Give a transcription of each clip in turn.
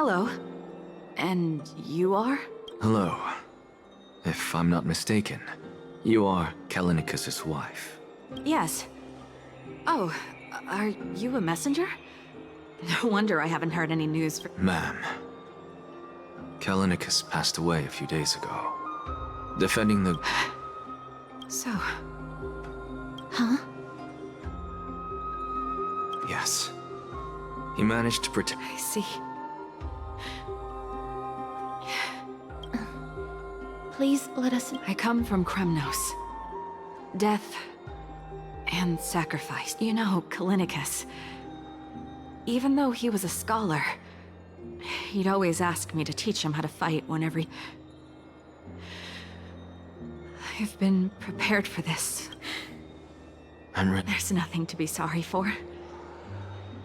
hello. And you are? Hello. If I'm not mistaken, you are Callinicus's wife. Yes. Oh, are you a messenger? No wonder I haven't heard any news for— Ma'am, Callinicus passed away a few days ago. Defending the... So... Huh? Yes. He managed to protect... I see. Please let us... I come from Kremnos. Death and sacrifice. You know, Callinicus. Even though he was a scholar, he'd always ask me to teach him how to fight whenever he... I've been prepared for this. There's nothing to be sorry for.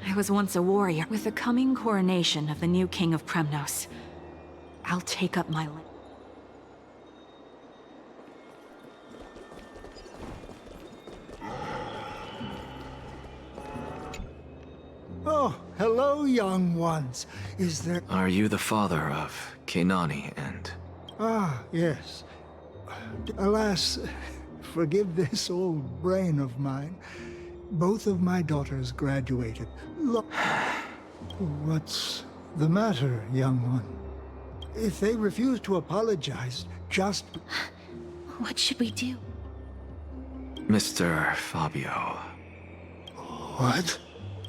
I was once a warrior. With the coming coronation of the new king of Kremnos, I'll take up my land. Oh, hello, young ones. Is there... Are you the father of Kenani and... Ah, yes. Alas, forgive this old brain of mine. Both of my daughters graduated. Look... What's the matter, young one? If they refuse to apologize, just... What should we do? Mr. Fabio. What?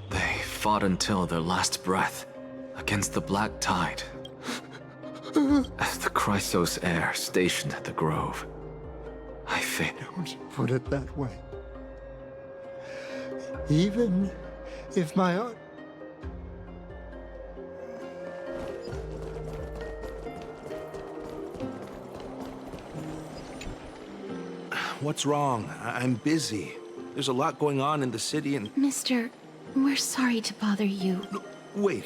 They fought until their last breath against the Black Tide. As the Chrysos heir stationed at the Grove, I failed. Don't put it that way. Even if my art... What's wrong? I'm busy. There's a lot going on in the city and... Mister, we're sorry to bother you. No, wait,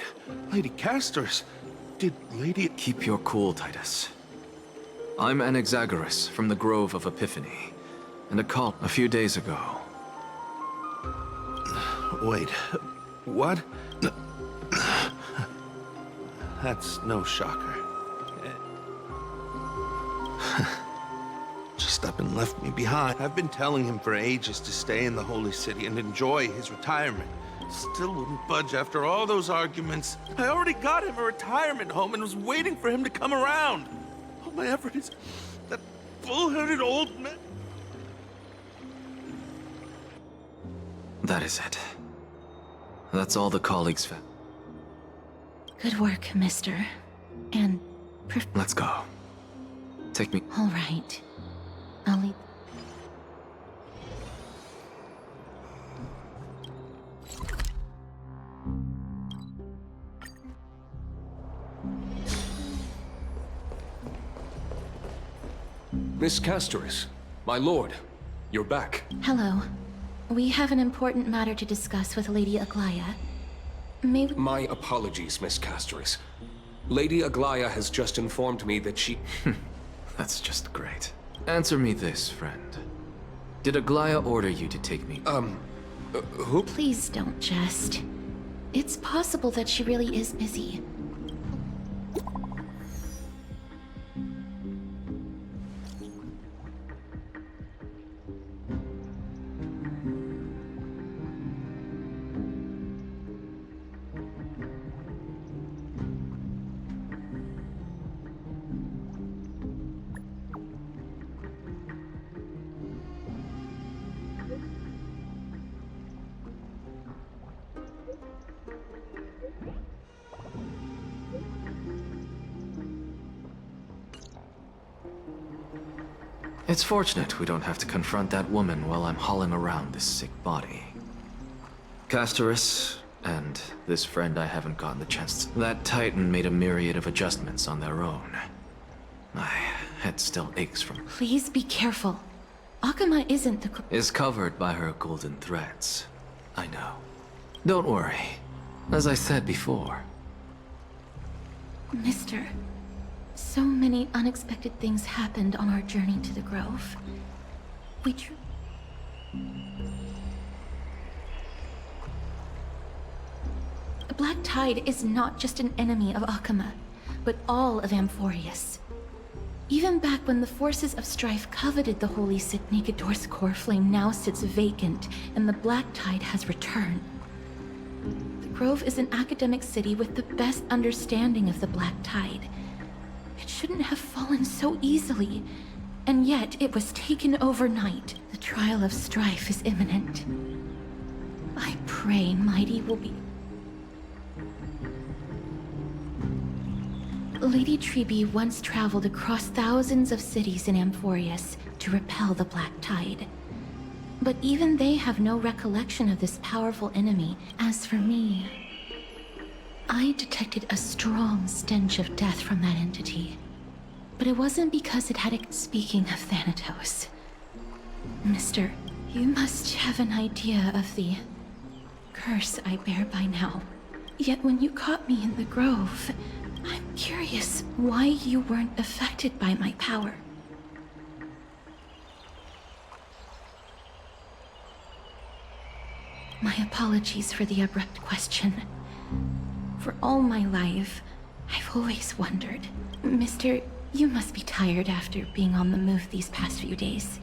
Lady Castor's... Did Lady... Keep your cool, Titus. I'm Anaxagoras from the Grove of Epiphany, and a call a few days ago. Wait, what? That's no shocker. Just up and left me behind. I've been telling him for ages to stay in the Holy City and enjoy his retirement. Still wouldn't budge after all those arguments. I already got him a retirement home and was waiting for him to come around. All my effort is that bull-headed old man. That is it. That's all the colleagues found. Good work, mister. And... Let's go. Take me... All right. I'll leave... Miss Castorus, my lord, you're back. Hello. We have an important matter to discuss with Lady Aglaya. May we... My apologies, Miss Castorus. Lady Aglaya has just informed me that she... That's just great. Answer me this, friend. Did Aglaya order you to take me? Who? Please don't jest. It's possible that she really is busy. It's fortunate we don't have to confront that woman while I'm hauling around this sick body. Castorus, and this friend I haven't gotten the chance to... That Titan made a myriad of adjustments on their own. My head still aches from... Please be careful. Akama isn't the... Is covered by her golden threads. I know. Don't worry. As I said before. Mister, so many unexpected things happened on our journey to the Grove. Black Tide is not just an enemy of Akama, but all of Amphoreus. Even back when the forces of strife coveted the holy city, Nigador's core flame now sits vacant, and the Black Tide has returned. The Grove is an academic city with the best understanding of the Black Tide. It shouldn't have fallen so easily, and yet it was taken overnight. The trial of strife is imminent. I pray Mighty will be... Lady Trebe once traveled across thousands of cities in Amphoreus to repel the Black Tide. But even they have no recollection of this powerful enemy. As for me, I detected a strong stench of death from that entity. But it wasn't because it had... Speaking of Thanatos, Mister, you must have an idea of the curse I bear by now. Yet when you caught me in the Grove, I'm curious why you weren't affected by my power. My apologies for the abrupt question. For all my life, I've always wondered. Mister, you must be tired after being on the move these past few days.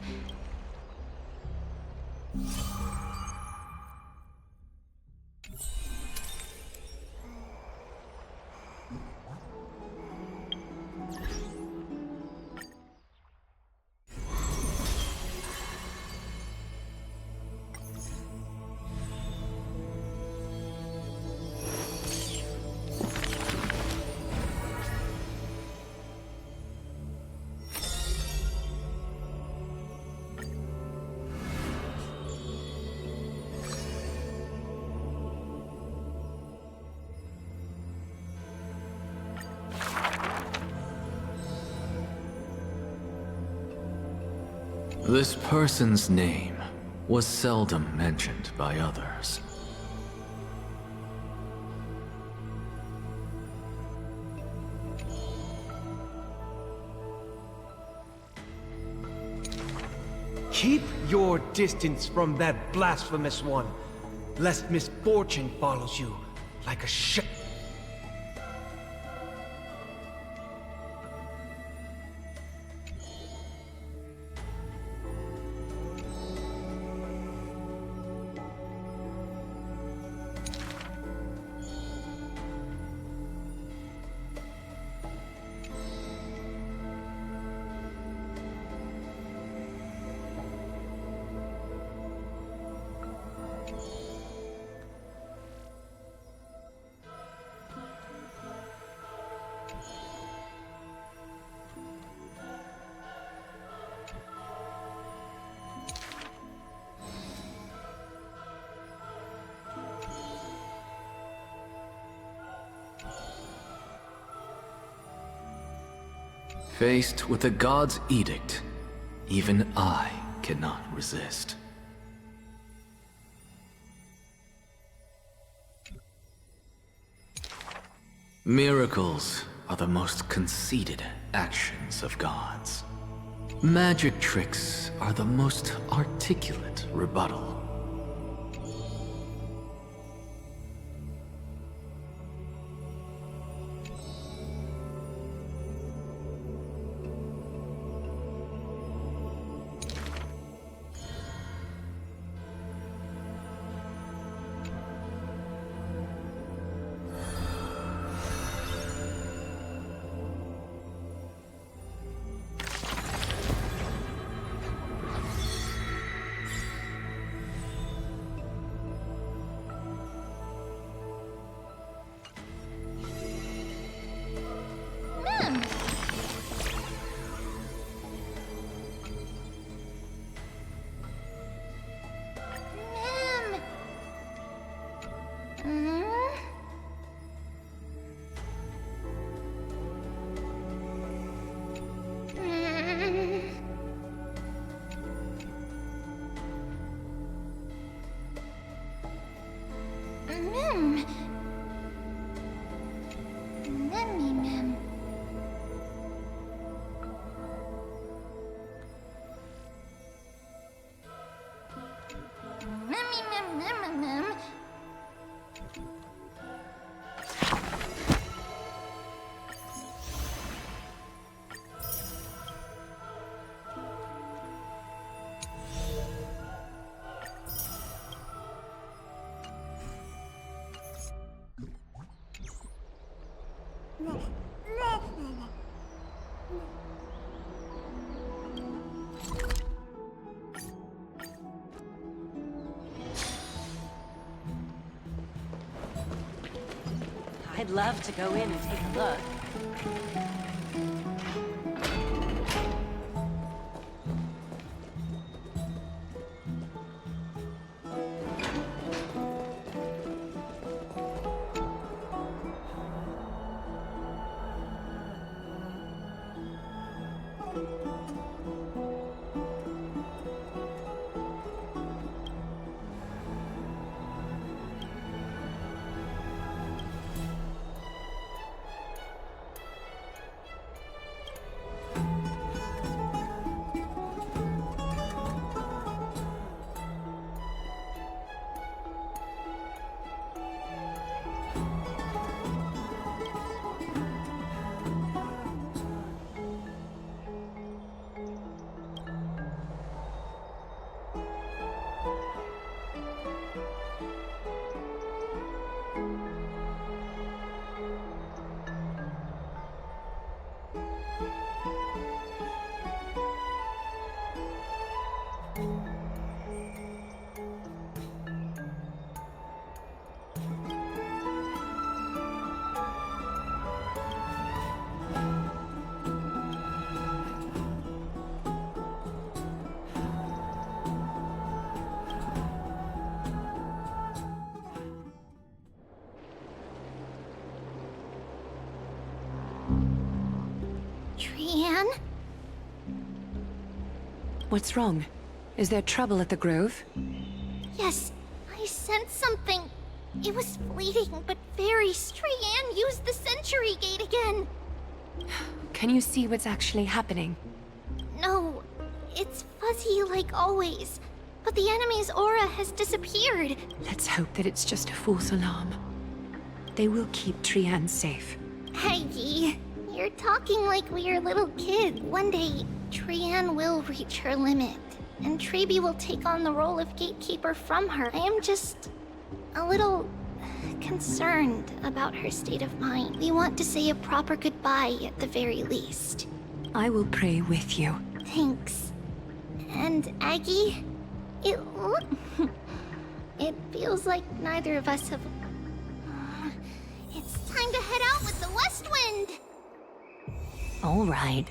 This person's name was seldom mentioned by others. Keep your distance from that blasphemous one, lest misfortune follows you like a ship. Faced with the god's edict, even I cannot resist. Miracles are the most conceited actions of gods. Magic tricks are the most articulate rebuttal. I'd love to go in and take a look. Trian? What's wrong? Is there trouble at the Grove? Yes, I sensed something. It was fleeting, but very. Trian used the Century Gate again. Can you see what's actually happening? No, it's fuzzy like always. But the enemy's aura has disappeared. Let's hope that it's just a false alarm. They will keep Trian safe. Aggie, you're talking like we're little kids. One day, Trian will reach her limit, and Trebi will take on the role of gatekeeper from her. I am just a little concerned about her state of mind. We want to say a proper goodbye at the very least. I will pray with you. Thanks. And Aggie, it feels like neither of us have... It's time to head out with the West Wind! All right.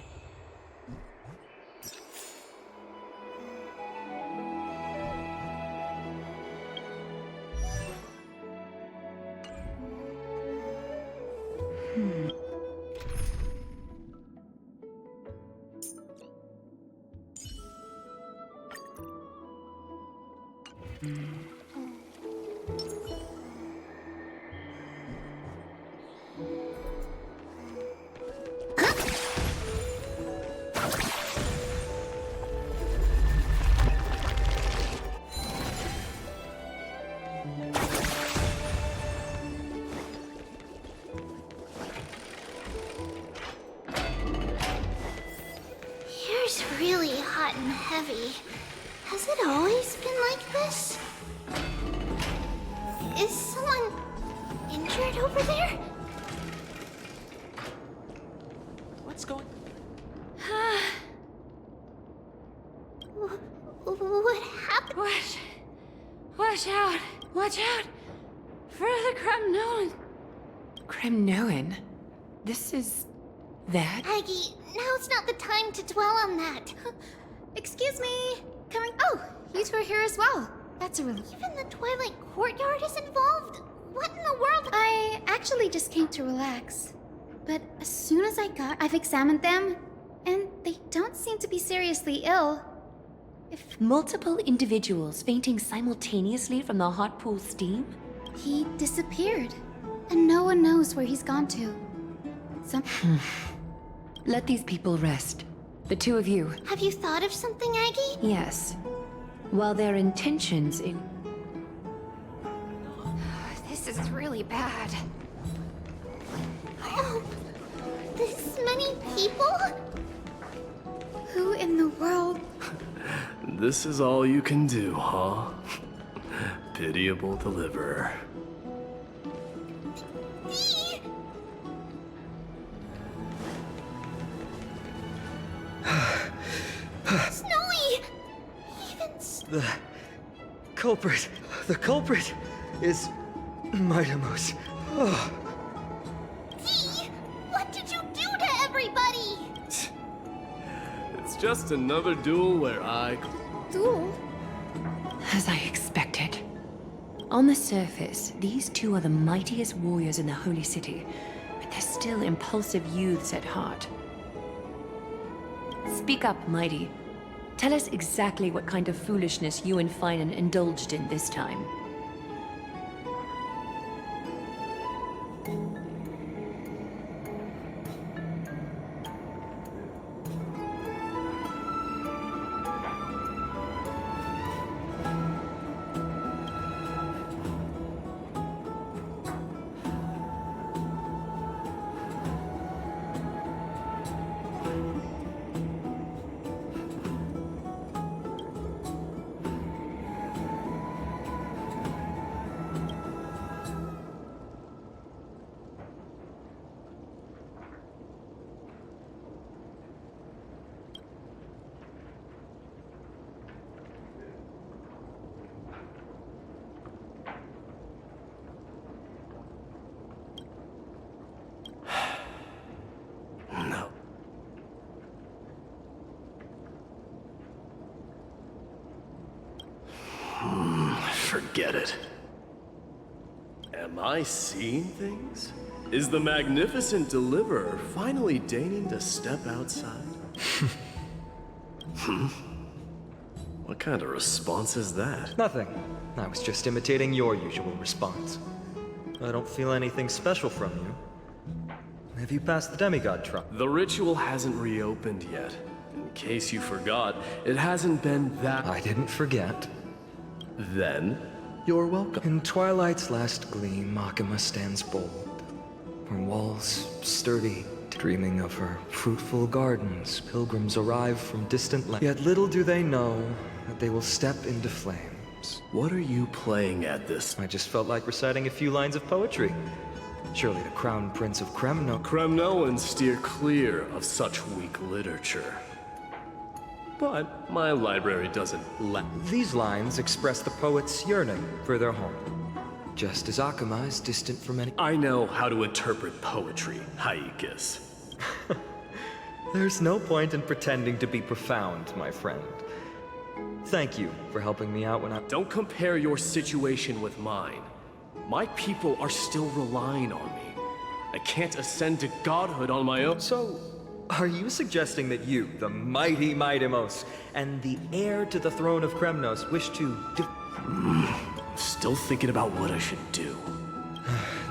Here's really hot and heavy. Has it always been like this? Is someone injured over there? What's going... What happened? Watch out! Watch out! For the Kremnoan! Kremnoan? This is... that? Aggie, now's not the time to dwell on that. Excuse me! Coming. Oh, you two are here as well. That's a relief. Even the Twilight Courtyard is involved? What in the world? I actually just came to relax. But as soon as I've examined them, and they don't seem to be seriously ill. If Multiple individuals fainting simultaneously from the hot pool steam? he disappeared, and no one knows where he's gone to. Let these people rest. The two of you. Have you thought of something, Aggie? Yes. While their intentions in... This is really bad. Oh, this many people? Who in the world? This is all you can do, huh? Pitiable deliverer. The culprit is Mightimos. Oh. Dee! What did you do to everybody? It's just another duel where I... Duel? As I expected. On the surface, these two are the mightiest warriors in the Holy City, but they're still impulsive youths at heart. Speak up, Mighty. Tell us exactly what kind of foolishness you and Finan indulged in this time. No. Forget it. Am I seeing things? Is the magnificent deliverer finally deigning to step outside? What kind of response is that? Nothing. I was just imitating your usual response. I don't feel anything special from you. Have you passed the demigod trial? The ritual hasn't reopened yet. In case you forgot, it hasn't been that... I didn't forget. Then, you're welcome. In twilight's last gleam, Makima stands bold. Her walls sturdy, dreaming of her fruitful gardens. Pilgrims arrive from distant lands. Yet little do they know that they will step into flames. What are you playing at this? I just felt like reciting a few lines of poetry. Surely the Crown Prince of Kremno... Kremnoans steer clear of such weak literature. But my library doesn't let... These lines express the poet's yearning for their home. Just as Akama is distant from any... I know how to interpret poetry, Haikis. There's no point in pretending to be profound, my friend. Thank you for helping me out when I... Don't compare your situation with mine. My people are still relying on me. I can't ascend to godhood on my own. So, are you suggesting that you, the mighty Mightimos, and the heir to the throne of Kremnos, wish to... Still thinking about what I should do.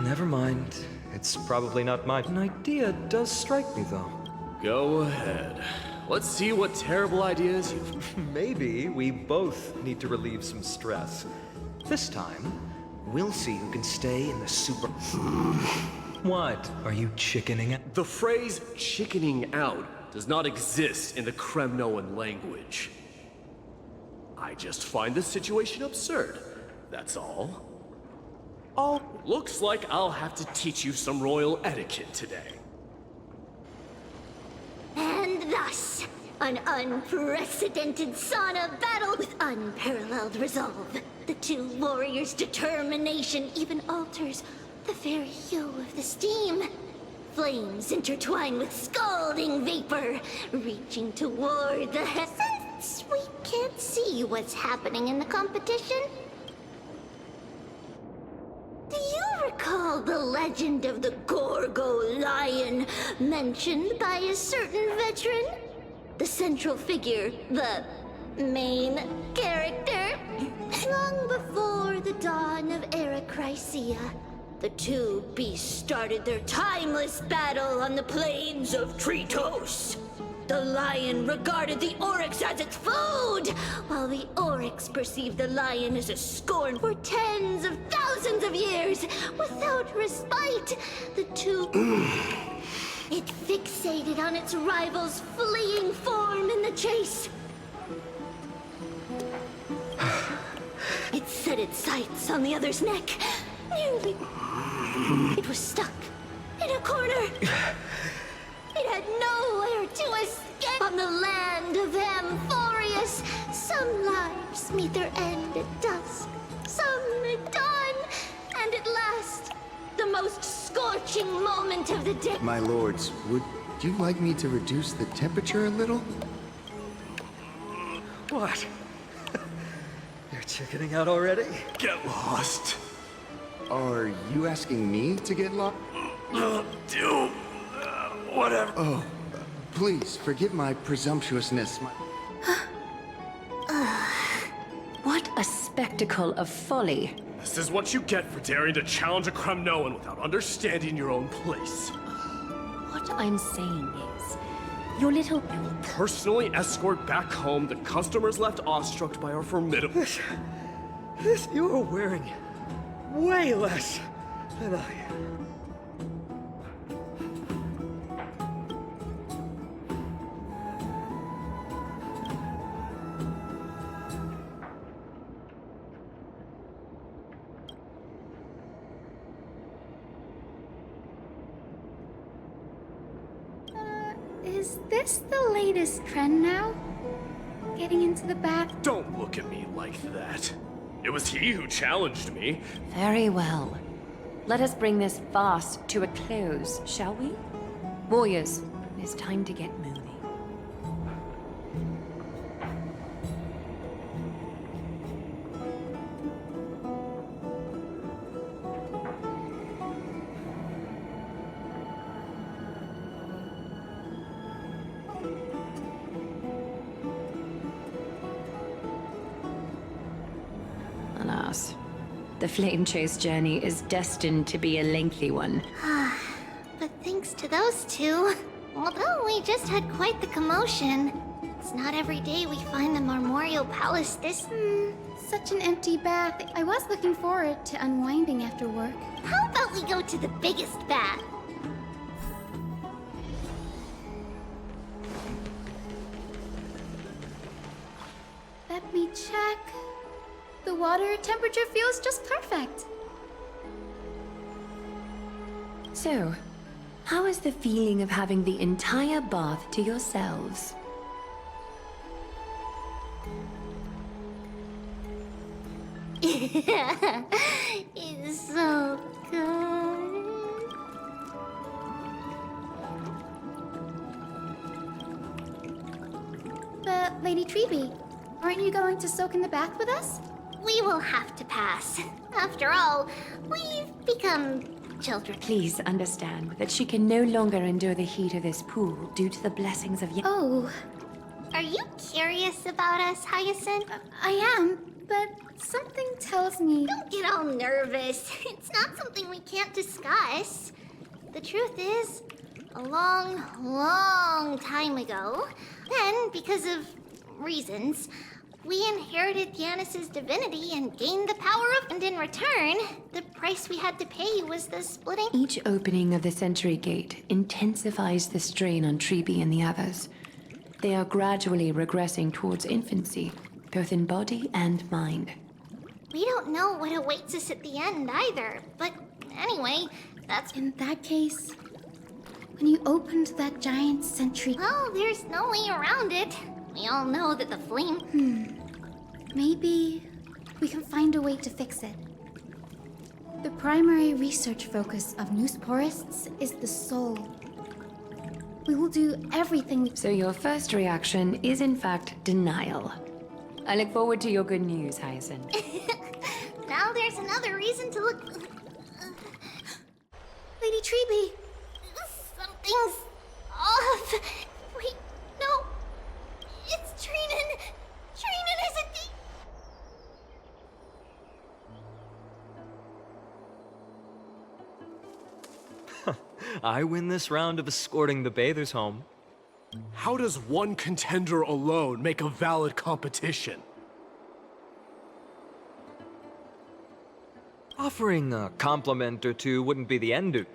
Never mind. It's probably not mine. An idea does strike me, though. Go ahead. Let's see what terrible ideas you've... Maybe we both need to relieve some stress. This time, we'll see who can stay in the super... What? Are you chickening out? The phrase chickening out does not exist in the Kremnoan language. I just find the situation absurd. That's all. Oh, looks like I'll have to teach you some royal etiquette today. And thus, an unprecedented sauna battle with unparalleled resolve. The two warriors' determination even alters the very hue of the steam. Flames intertwine with scalding vapor, reaching toward the Since we can't see what's happening in the competition, do you recall the legend of the Gorgo lion mentioned by a certain veteran? The central figure, the main character? Long before the dawn of Era Chrysia, the two beasts started their timeless battle on the plains of Tritos. The lion regarded the oryx as its food, while the oryx perceived the lion as a scorn. For tens of thousands of years, without respite, the two... It fixated on its rival's fleeing form in the chase. It set its sights on the other's neck. Nearly... It was stuck in a corner. It had nowhere to escape. On the land of Amphoreus, some lives gods meet their end at dusk, some at dawn, and at last, the most scorching moment of the day. My lords, would you like me to reduce the temperature a little? What? You're chickening out already? Get lost. Are you asking me to get lost? Whatever. Oh, please forgive my presumptuousness. What a spectacle of folly. This is what you get for daring to challenge a Kremnoan without understanding your own place. What I'm saying is, your little... You will personally escort back home the customers left awestruck by our formidable... You are wearing way less than I am. Is this the latest trend now? Getting into the bath? Don't look at me like that. It was he who challenged me. Very well. Let us bring this farce to a close, shall we? Warriors, it is time to get moving. Alas, the flame chase journey is destined to be a lengthy one. But thanks to those two, although we just had quite the commotion, it's not every day we find the Marmorial Palace this... Such an empty bath. I was looking forward to unwinding after work. How about we go to the biggest bath? Let me check. The water temperature feels just perfect. So, how is the feeling of having the entire bath to yourselves? It's so good. But, Lady Treeby, aren't you going to soak in the bath with us? We will have to pass. After all, we've become children. Please understand that she can no longer endure the heat of this pool due to the blessings of Oh. Are you curious about us, Hyacinth? I am, but something tells me... Don't get all nervous. It's not something we can't discuss. The truth is, a long, long time ago, then, because of reasons, we inherited Giannis's divinity and gained the power of... And in return, the price we had to pay was the splitting... Each opening of the Century Gate intensifies the strain on Treeby and the others. They are gradually regressing towards infancy, both in body and mind. We don't know what awaits us at the end either, but anyway, that's... In that case, when you opened that giant sentry... Well, there's no way around it. We all know that the flame... Maybe we can find a way to fix it. The primary research focus of Newsporists is the soul. We will do everything... So your first reaction is in fact denial. I look forward to your good news, Hyacinth. Now there's another reason to look... Lady Treeby! Something's off. Wait, no. It's Trinin. Trinin is a thief. I win this round of escorting the bathers home. How does one contender alone make a valid competition? Offering a compliment or two wouldn't be the end of...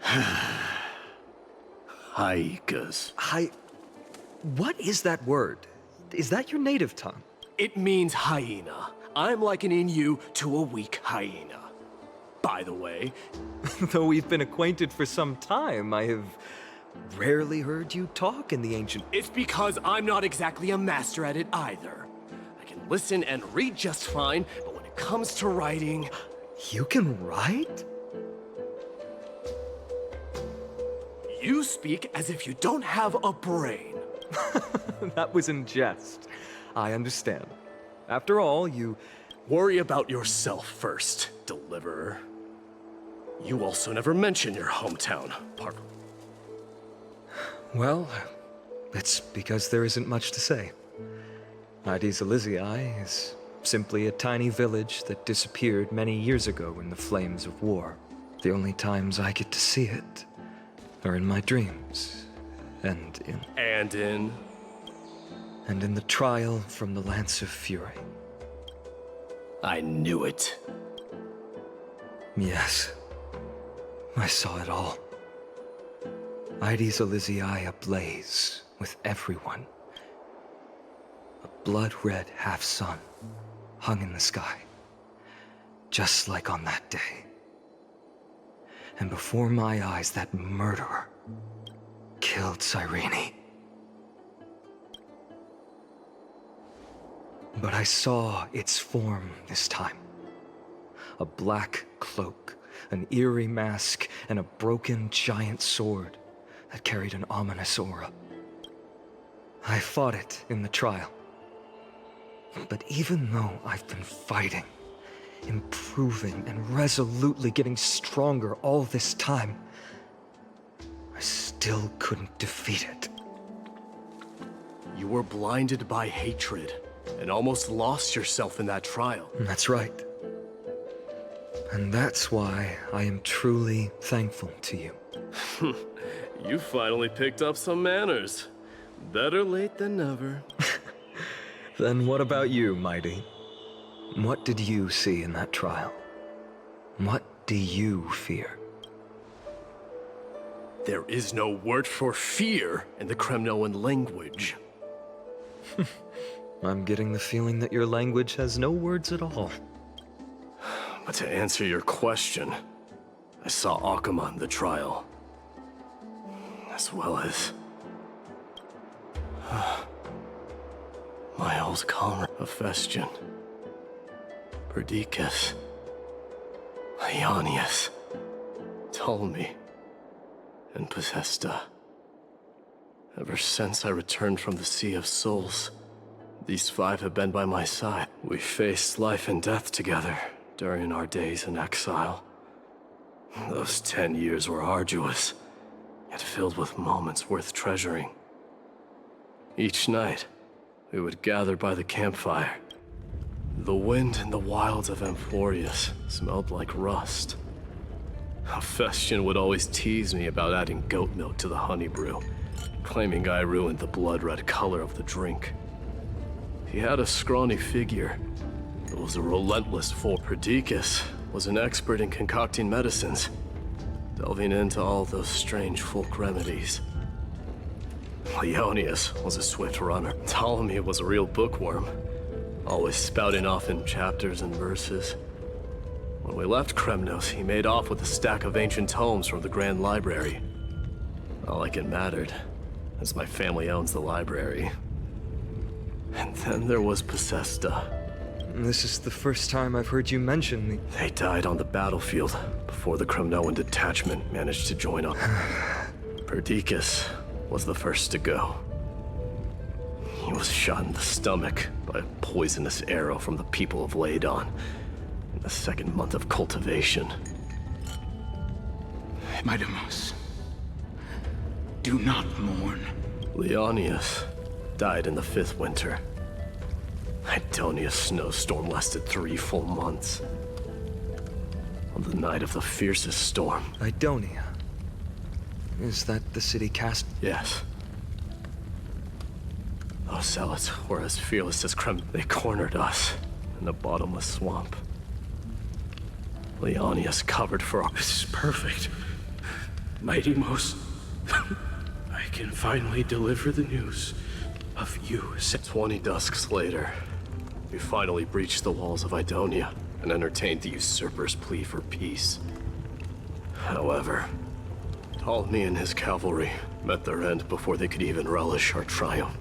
Haikas. What is that word? Is that your native tongue? It means hyena. I'm likening you to a weak hyena. By the way... Though we've been acquainted for some time, I have rarely heard you talk in the ancient... It's because I'm not exactly a master at it either. I can listen and read just fine, but when it comes to writing... You can write? You speak as if you don't have a brain. That was in jest. I understand. After all, you... Worry about yourself first, Deliverer. You also never mention your hometown, Parker. Well, it's because there isn't much to say. Ides Elysiae is simply a tiny village that disappeared many years ago in the flames of war. The only times I get to see it are in my dreams, and in the trial from the Lance of Fury. I knew it. Yes, I saw it all. Ides Elysiae ablaze with everyone. A blood-red half-sun hung in the sky, just like on that day. And before my eyes, that murderer killed Cyrene. But I saw its form this time. A black cloak, an eerie mask, and a broken giant sword that carried an ominous aura. I fought it in the trial. But even though I've been fighting, improving, and resolutely getting stronger all this time, I still couldn't defeat it. You were blinded by hatred and almost lost yourself in that trial. That's right. And that's why I am truly thankful to you. You finally picked up some manners. Better late than never. Then what about you, Mighty? What did you see in that trial? What do you fear? There is no word for fear in the Kremnoan language. I'm getting the feeling that your language has no words at all. But to answer your question, I saw Akuma in the trial. As well as... my old comrade, Hephaestion, Perdiccas, Ionius, Ptolemy, and Possesta. Ever since I returned from the Sea of Souls, these five have been by my side. We faced life and death together during our days in exile. Those 10 years were arduous, yet filled with moments worth treasuring. Each night, we would gather by the campfire. The wind in the wilds of Amphoreus smelled like rust. Hephaestion would always tease me about adding goat milk to the honey brew, claiming I ruined the blood-red color of the drink. He had a scrawny figure. It was a relentless foe. Perdiccas was an expert in concocting medicines, delving into all those strange folk remedies. Ionius was a swift runner. Ptolemy was a real bookworm, always spouting off in chapters and verses. When we left Kremnos, he made off with a stack of ancient tomes from the Grand Library. Not like it mattered, as my family owns the library. And then there was Possesta. This is the first time I've heard you mention the... They died on the battlefield before the Kremnoan detachment managed to join up. Perdiccas was the first to go. He was shot in the stomach by a poisonous arrow from the people of Ladon in the second month of cultivation. Midamos, do not mourn. Leonius died in the 5th winter. Idonia's snowstorm lasted 3 full months. On the night of the fiercest storm. Idonia? Is that the city cast? Yes. Those zealots were as fearless as Krem. They cornered us in the bottomless swamp. Leonius covered for our... This is perfect. Midamos, I can finally deliver the news of you. 20 dusks later, we finally breached the walls of Idonia and entertained the usurper's plea for peace. However, Ptolemy and his cavalry met their end before they could even relish our triumph.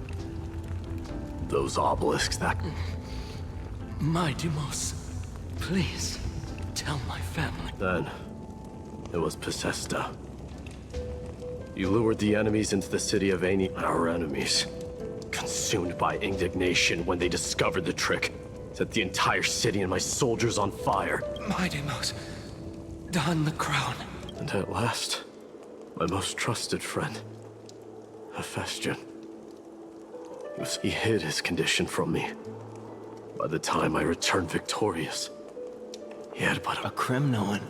Those obelisks that... Mighty-Mos, please, tell my family. Then, it was Pacesta. You lured the enemies into the city of Aeni, our enemies. Consumed by indignation when they discovered the trick, set the entire city and my soldiers on fire. Mighty-Mos, don the crown. And at last, my most trusted friend, Hephaestion. He hid his condition from me. By the time I returned victorious, he had but a Kremnoan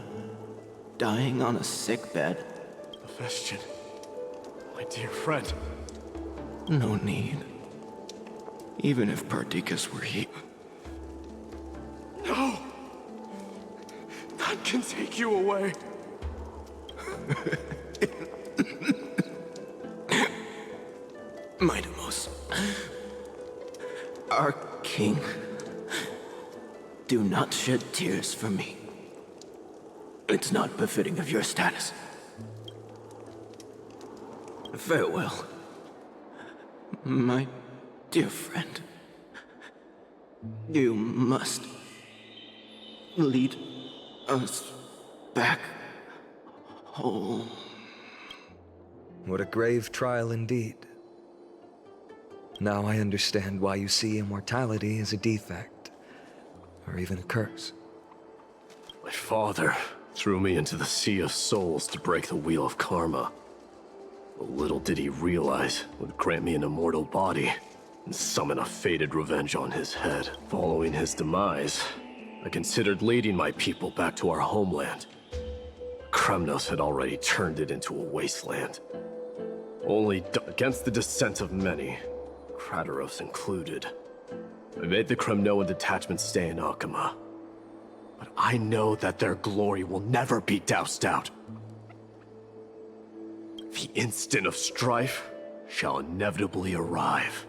dying on a sickbed. Hephaestion, my dear friend. No need. Even if Perdiccas were here. No! None can take you away. Mighty-Mos, our king, do not shed tears for me. It's not befitting of your status. Farewell, my dear friend. You must lead us back home. What a grave trial indeed. Now I understand why you see immortality as a defect, or even a curse. My father threw me into the sea of souls to break the wheel of karma. But little did he realize it would grant me an immortal body and summon a fated revenge on his head. Following his demise, I considered leading my people back to our homeland. Kremnos had already turned it into a wasteland. Only against the dissent of many, Crateros included. I made the Kremnoan detachment stay in Akama. But I know that their glory will never be doused out. The instant of strife shall inevitably arrive.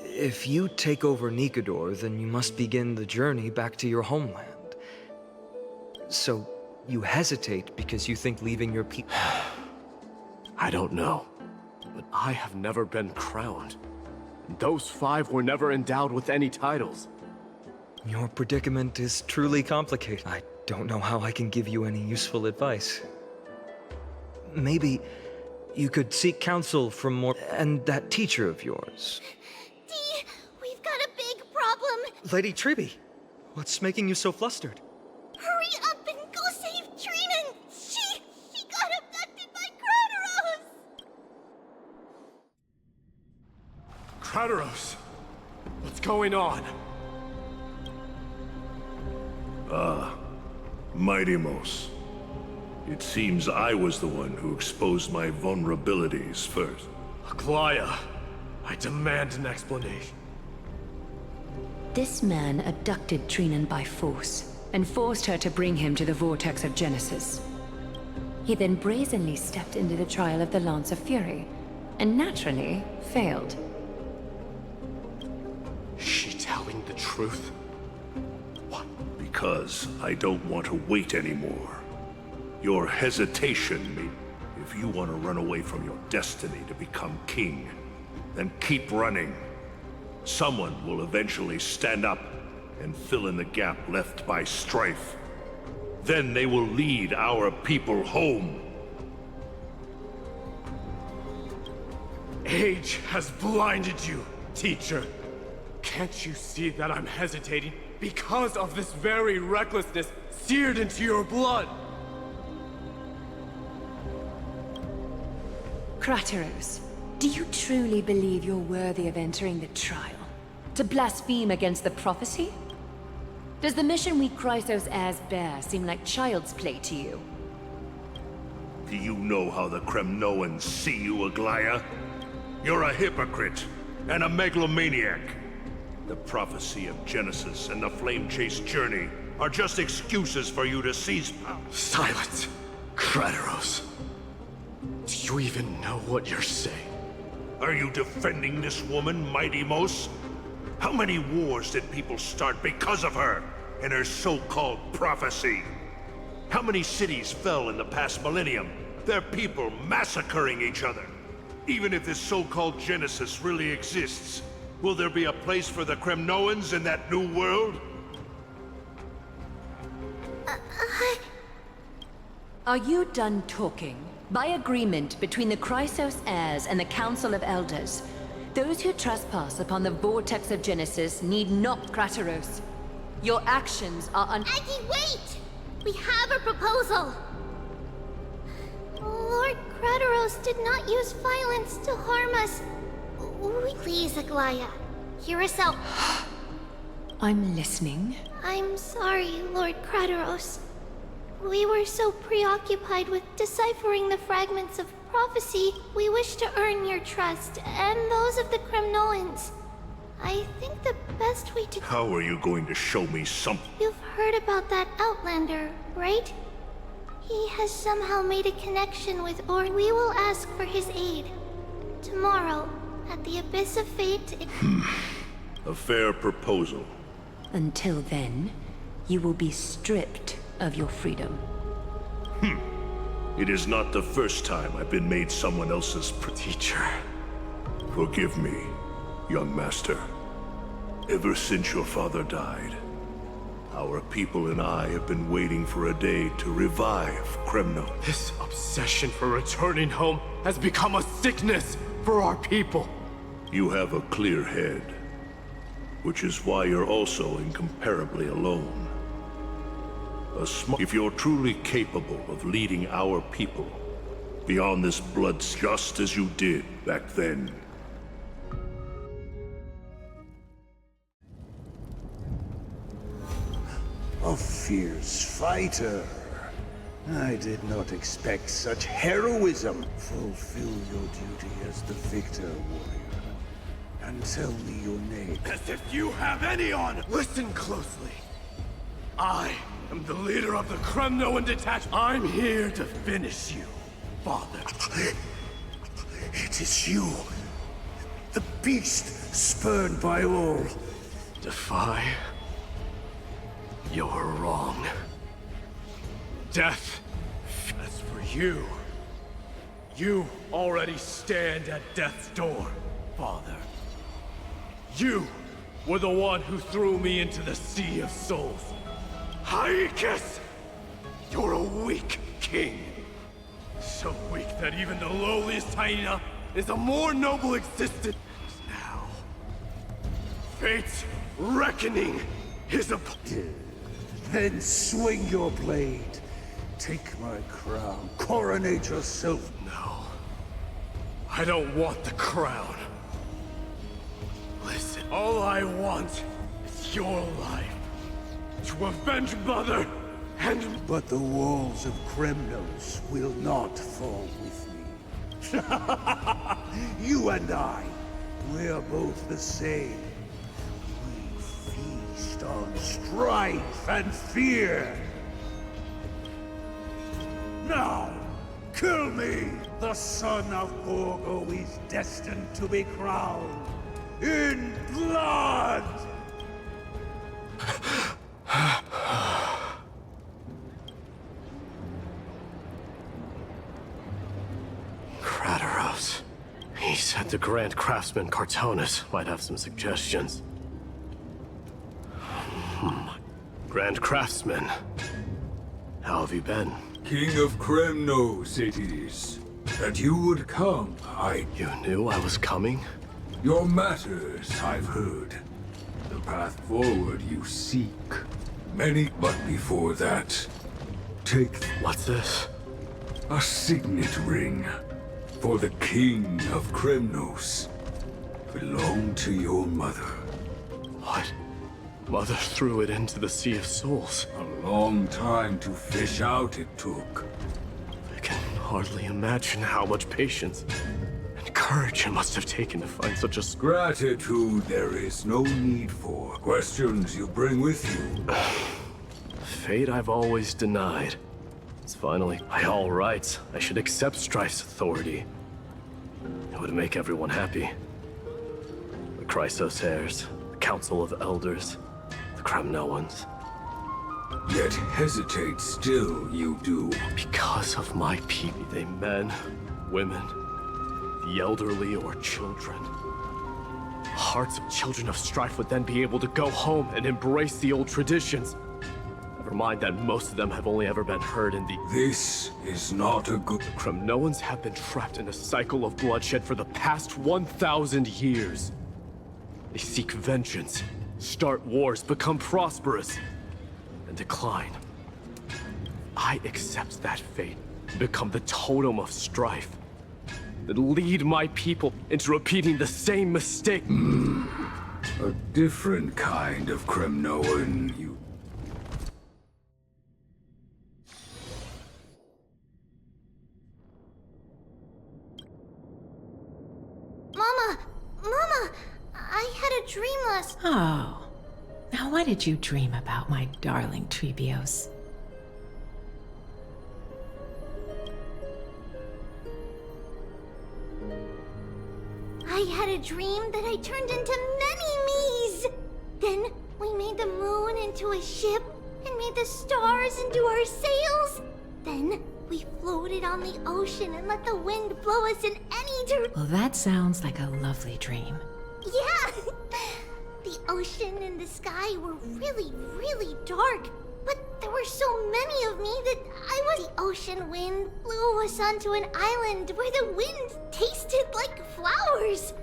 If you take over Nikedor, then you must begin the journey back to your homeland. So, you hesitate because you think leaving your people... I don't know, but I have never been crowned. Those 5 were never endowed with any titles. Your predicament is truly complicated. I don't know how I can give you any useful advice. Maybe you could seek counsel from more... and that teacher of yours. Dee, we've got a big problem. Lady Triby, what's making you so flustered? Hurry up and go save Trinan! She got abducted by Crateros! Crateros! What's going on? Mighty-Mos. It seems I was the one who exposed my vulnerabilities first. Aglaia, I demand an explanation. This man abducted Trinan by force, and forced her to bring him to the vortex of Genesis. He then brazenly stepped into the trial of the Lance of Fury, and naturally failed. She telling the truth? Because I don't want to wait anymore. Your hesitation made... If you want to run away from your destiny to become king, then keep running. Someone will eventually stand up and fill in the gap left by strife. Then they will lead our people home. Age has blinded you, teacher. Can't you see that I'm hesitating because of this very recklessness seared into your blood? Crateros, do you truly believe you're worthy of entering the trial? To blaspheme against the prophecy? Does the mission we Chrysos heirs bear seem like child's play to you? Do you know how the Kremnoans see you, Aglaia? You're a hypocrite and a megalomaniac. The prophecy of Genesis and the Flame Chase journey are just excuses for you to seize power. Silence, Crateros. Do you even know what you're saying? Are you defending this woman, Mighty-Mos? How many wars did people start because of her and her so-called prophecy? How many cities fell in the past millennium? Their people massacring each other. Even if this so-called Genesis really exists, Will there be a place for the Kremnoans in that new world? Are you done talking? By agreement between the Chrysos heirs and the Council of Elders, those who trespass upon the vortex of Genesis need not Crateros. Your actions are Aggie, wait! We have a proposal! Lord Crateros did not use violence to harm us. Please, Aglaya, hear us out. I'm listening. I'm sorry, Lord Crateros. We were so preoccupied with deciphering the fragments of prophecy, we wish to earn your trust, and those of the Kremnoans. I think the best way to— How are you going to show me something? You've heard about that Outlander, right? He has somehow made a connection with Or. We will ask for his aid. Tomorrow, at the Abyss of Fate, A fair proposal. Until then, you will be stripped of your freedom. It is not the first time I've been made someone else's teacher. Forgive me, young master. Ever since your father died, our people and I have been waiting for a day to revive Kremno. This obsession for returning home has become a sickness for our people. You have a clear head, which is why you're also incomparably alone. If you're truly capable of leading our people beyond this blood, just as you did back then. A fierce fighter. I did not expect such heroism. Fulfill your duty as the victor, warrior. And tell me your name. As if you have any honor! Listen closely. I am the leader of the Kremnoan detachment. I'm here to finish you, father. It is you. The beast spurned by all. Defy? You're wrong. Death. As for you, you already stand at death's door, father. You were the one who threw me into the Sea of Souls. Haikis! You're a weak king. So weak that even the lowliest hyena is a more noble existence. Now, fate's reckoning is upon— Then swing your blade. Take my crown. Coronate yourself. No. I don't want the crown. Listen, all I want is your life. To avenge Mother, and— But the walls of Kremnos will not fall with me. You and I, we're both the same. We feast on strife and fear. Now, kill me! The son of Gorgo is destined to be crowned in blood! Crateros. He said the Grand Craftsman Cartonus might have some suggestions. Grand Craftsman, how have you been? King of Kremnos it is. That you would come, You knew I was coming? Your matters, I've heard. The path forward you seek. Many, but before that, take— What's this? A signet ring. For the King of Kremnos. Belonged to your mother. What? Mother threw it into the Sea of Souls. A long time to fish out it took. I can hardly imagine how much patience and courage it must have taken to find such a— Gratitude there is no need for. Questions you bring with you. Fate I've always denied. It's finally by all rights, I should accept Strife's authority. It would make everyone happy. The Chrysos heirs, the Council of Elders, the Kremnoans. Yet hesitate still, you do. Because of my people, be they men, women, the elderly, or children. hearts of children of strife would then be able to go home and embrace the old traditions. Never mind that most of them have only ever been heard in the... This is not a good... Kremnoans have been trapped in a cycle of bloodshed for the past 1,000 years. They seek vengeance, start wars, become prosperous, and decline. I accept that fate, become the totem of strife, that lead my people into repeating the same mistake. A different kind of Kremnoan, you... Mama! Mama! I had a dream last... Oh. Now what did you dream about, my darling Trebios? I had a dream that I turned into many me's! Then we made the moon into a ship and made the stars into our sails. Then we floated on the ocean and let the wind blow us in any direction. Well, that sounds like a lovely dream. Yeah! The ocean and the sky were really, really dark. But there were so many of me that I was... The ocean wind blew us onto an island where the wind tasted like flowers.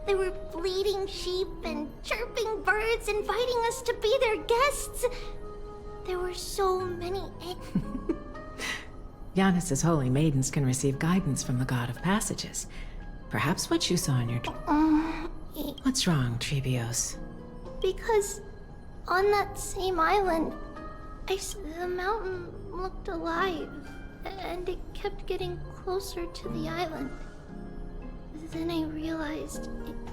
There were bleating sheep and chirping birds inviting us to be their guests. There were so many... Giannis's holy maidens can receive guidance from the god of passages. Perhaps what you saw in your dream. What's wrong, Trebios? Because on that same island, the mountain looked alive, and it kept getting closer to the island. Then I realized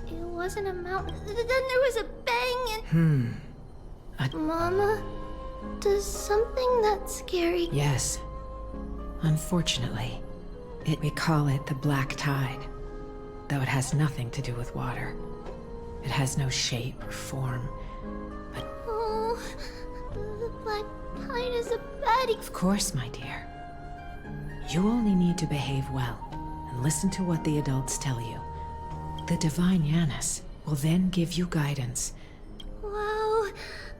it wasn't a mountain. Then there was a bang and... Mama, does something that scary... Yes. Unfortunately, we call it the Black Tide, though it has nothing to do with water. It has no shape or form, but... Oh, the Black Tide is a baddie. Of course, my dear. You only need to behave well and listen to what the adults tell you. The Divine Giannis will then give you guidance. Wow,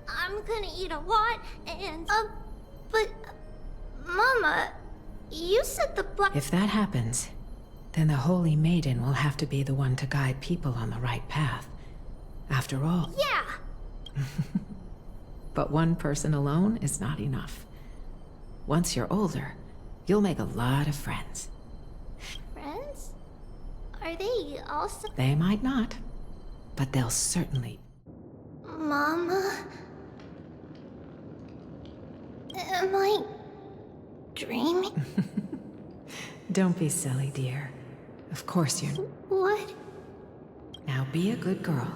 I'm gonna eat a lot and... but... Mama, you said the Black... If that happens, then the Holy Maiden will have to be the one to guide people on the right path. After all... Yeah! But one person alone is not enough. Once you're older, you'll make a lot of friends. Friends? Are they also... They might not, but they'll certainly... Mama... Am I... dreaming? Don't be silly, dear. Of course you're... What? Now be a good girl,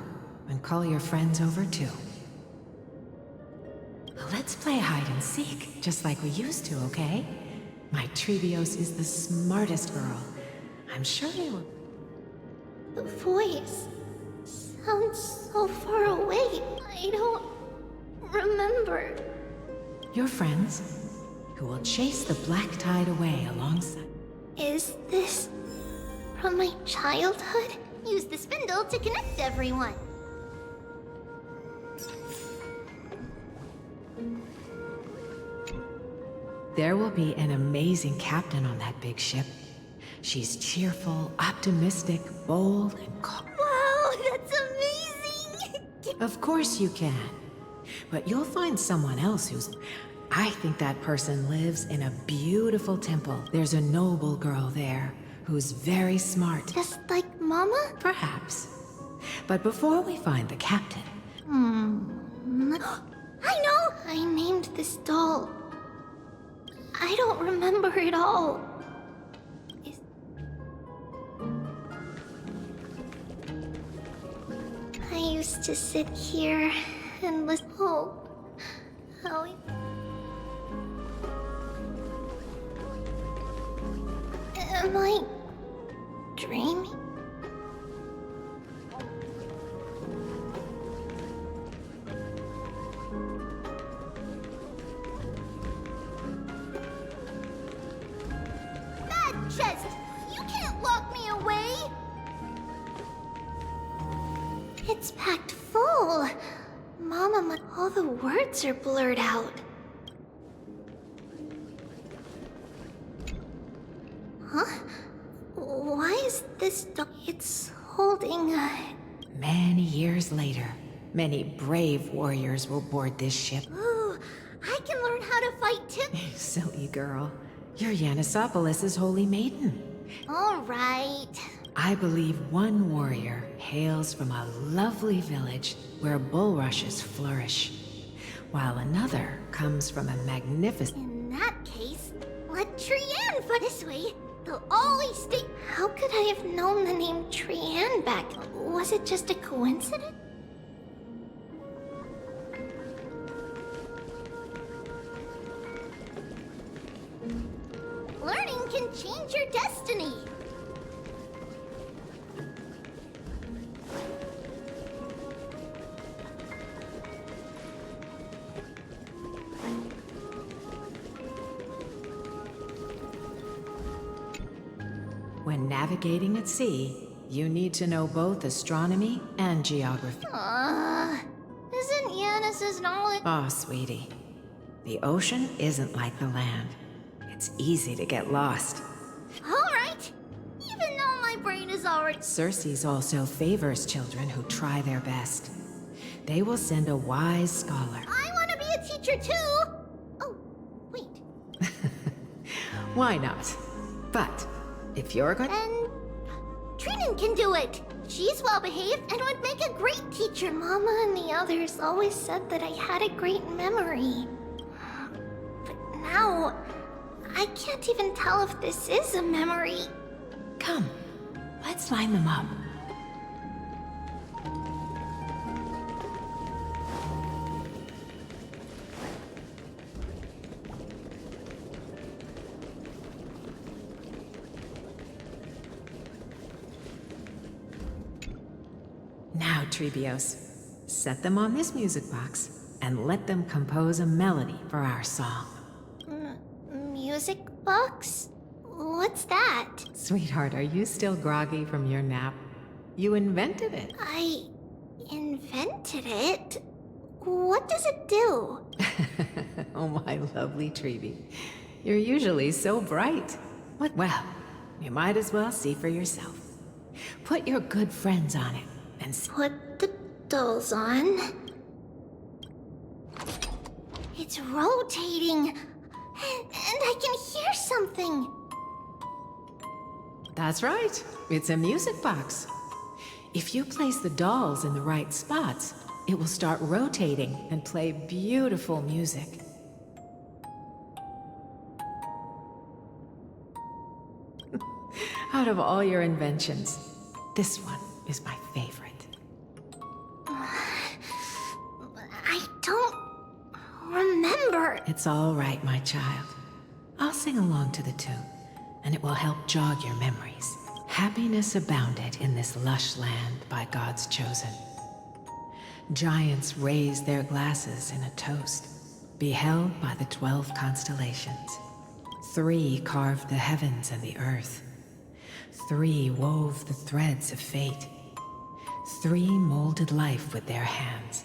and call your friends over too. Let's play hide and seek, just like we used to, okay? My Trebios is the smartest girl. I'm sure you will... The voice sounds so far away. I don't remember. Your friends, who will chase the Black Tide away alongside... Is this from my childhood? Use the spindle to connect everyone. There will be an amazing captain on that big ship. She's cheerful, optimistic, bold, and calm. Wow, that's amazing! Of course you can. But you'll find someone else who's... I think that person lives in a beautiful temple. There's a noble girl there who's very smart. Just like Mama? Perhaps. But before we find the captain... I know! I named this doll. I don't remember it all. I used to sit here and listen. Oh, how am I dreaming? Bad chest! You can't lock me away! It's packed full. Mama, all the words are blurred out. Huh? Why is this It's holding Many years later, many brave warriors will board this ship. Ooh, I can learn how to fight too. Silly girl. You're Yanisopoulos' holy maiden. All right. I believe one warrior hails from a lovely village where bulrushes flourish, while another comes from a magnificent... In that case, let Trianne fight this way. They'll always stay... How could I have known the name Trianne back? Was it just a coincidence? Learning can change your destiny. When navigating at sea, you need to know both astronomy and geography. Isn't Yanis's knowledge... Oh, sweetie. The ocean isn't like the land. It's easy to get lost. All right. Even though my brain is already... Circe also favors children who try their best. They will send a wise scholar. I want to be a teacher too! Oh, wait. Why not? But if you're going... And Trinan can do it. She's well behaved and would make a great teacher. Mama and the others always said that I had a great memory. But now, I can't even tell if this is a memory. Come, let's line them up. Now, Trebios, set them on this music box and let them compose a melody for our song. Music box? What's that? Sweetheart, are you still groggy from your nap? You invented it. I invented it? What does it do? Oh, my lovely Trebi. You're usually so bright. What? Well, you might as well see for yourself. Put your good friends on it and see. Put the dolls on. It's rotating. And I can hear something. That's right. It's a music box. If you place the dolls in the right spots, it will start rotating and play beautiful music. Out of all your inventions, this one is my favorite. I don't remember. It's all right, my child. I'll sing along to the tune, and it will help jog your memories. Happiness abounded in this lush land by God's chosen. Giants raised their glasses in a toast, beheld by the 12 constellations. 3 carved the heavens and the earth. 3 wove the threads of fate. 3 molded life with their hands,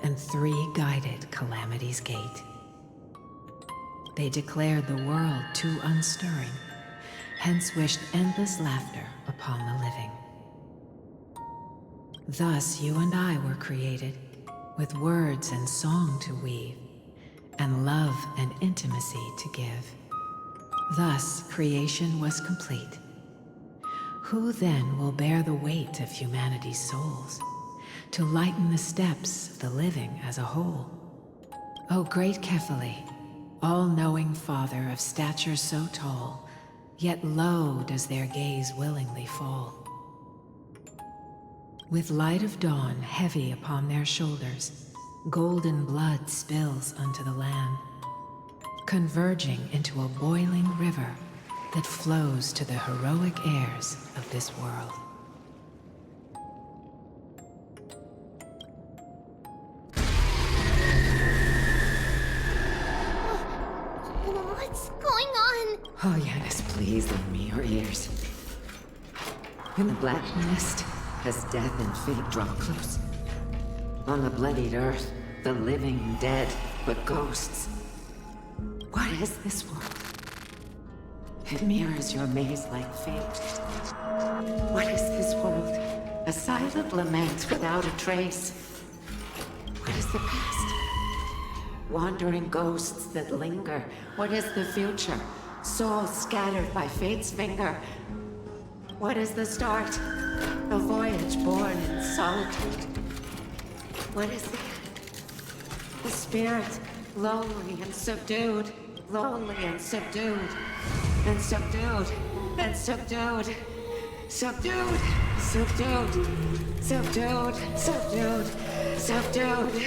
and 3 guided calamity's gate. They declared the world too unstirring, hence wished endless laughter upon the living. Thus you and I were created, with words and song to weave, and love and intimacy to give. Thus creation was complete. Who then will bear the weight of humanity's souls, to lighten the steps of the living as a whole? O great Kephale, all-knowing Father of stature so tall, yet low does their gaze willingly fall. With light of dawn heavy upon their shoulders, golden blood spills unto the land, converging into a boiling river that flows to the heroic heirs of this world. What's going on? Oh, Yanis, please lend me your ears. In the black mist, as death and fate draw close. On the bloodied earth, the living dead, but ghosts. What is this world? It mirrors your maze-like fate. What is this world? A silent lament without a trace. What is the past? Wandering ghosts that linger. What is the future? Souls scattered by fate's finger. What is the start? A voyage born in solitude. What is the end? The spirit, lonely and subdued. Lonely and subdued. And subdued. And subdued. Subdued. Subdued. Subdued. Subdued. Subdued.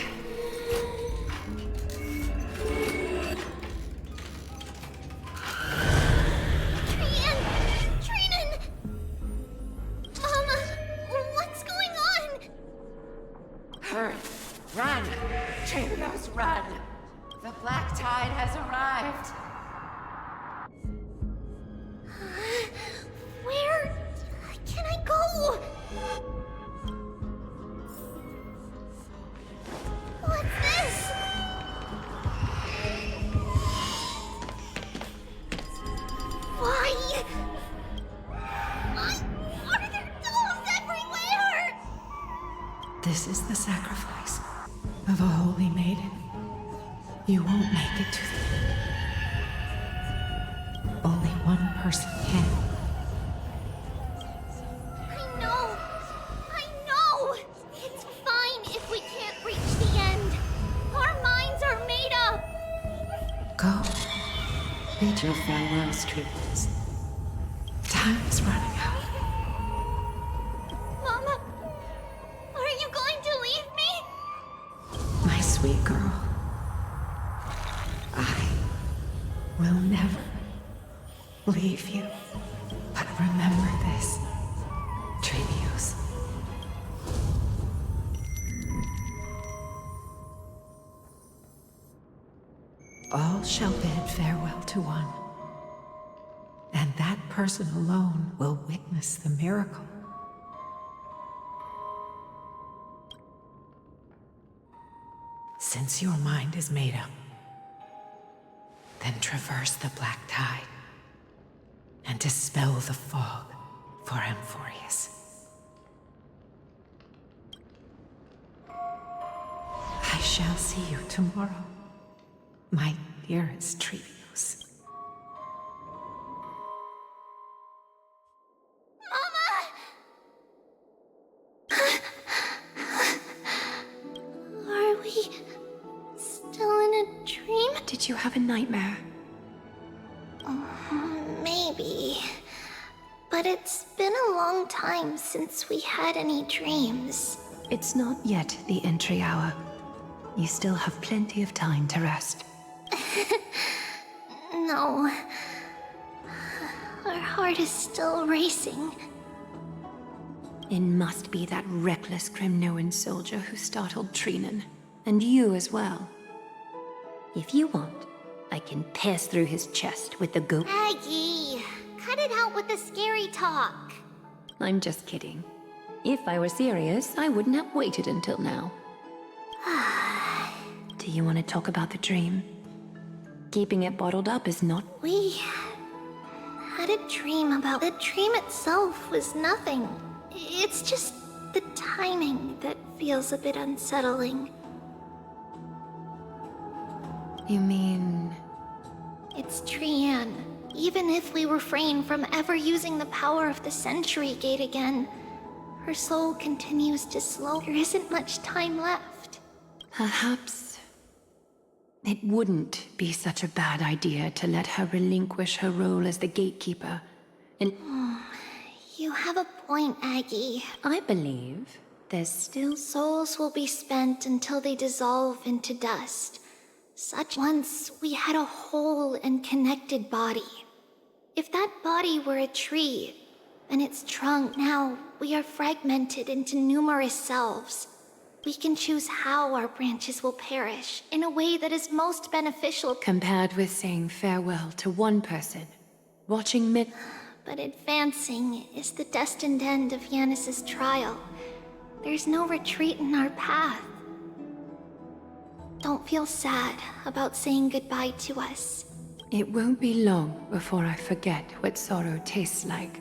Run! Traitors, run! The black tide has arrived! Where can I go? What's this? Why? Why are there dolls everywhere? This is the sacrifice of a holy maiden. You won't make it to the end. Only one person can. I know! It's fine if we can't reach the end. Our minds are made up. Go. Bid your farewells, Tripples. Time is running out. Mama, are you going to leave me? My sweet girl. I will never leave you. But remember this, Trebius. All shall bid farewell to one, and that person alone will witness the miracle. Since your mind is made up, then traverse the black tide and dispel the fog for Amphoreus. I shall see you tomorrow, my dearest Trebius. Are we still in a dream? Did you have a nightmare? Maybe. But it's been a long time since we had any dreams. It's not yet the entry hour. You still have plenty of time to rest. No. Our heart is still racing. It must be that reckless Kremnoan soldier who startled Trinan. And you as well. If you want, I can pass through his chest with the go- Aggie! Cut it out with the scary talk. I'm just kidding. If I were serious, I wouldn't have waited until now. Do you want to talk about the dream? Keeping it bottled up is not- We had a dream about... The dream itself was nothing. It's just the timing that feels a bit unsettling. You mean... It's Trian. Even if we refrain from ever using the power of the Century Gate again, her soul continues to slow. There isn't much time left. Perhaps it wouldn't be such a bad idea to let her relinquish her role as the gatekeeper. And You have a point, Aggie. I believe there's still... Souls will be spent until they dissolve into dust. Once we had a whole and connected body. If that body were a tree, and its trunk, now we are fragmented into numerous selves. We can choose how our branches will perish in a way that is most beneficial. Compared with saying farewell to one person, watching but advancing is the destined end of Yanis's trial. There's no retreat in our path. Don't feel sad about saying goodbye to us. It won't be long before I forget what sorrow tastes like.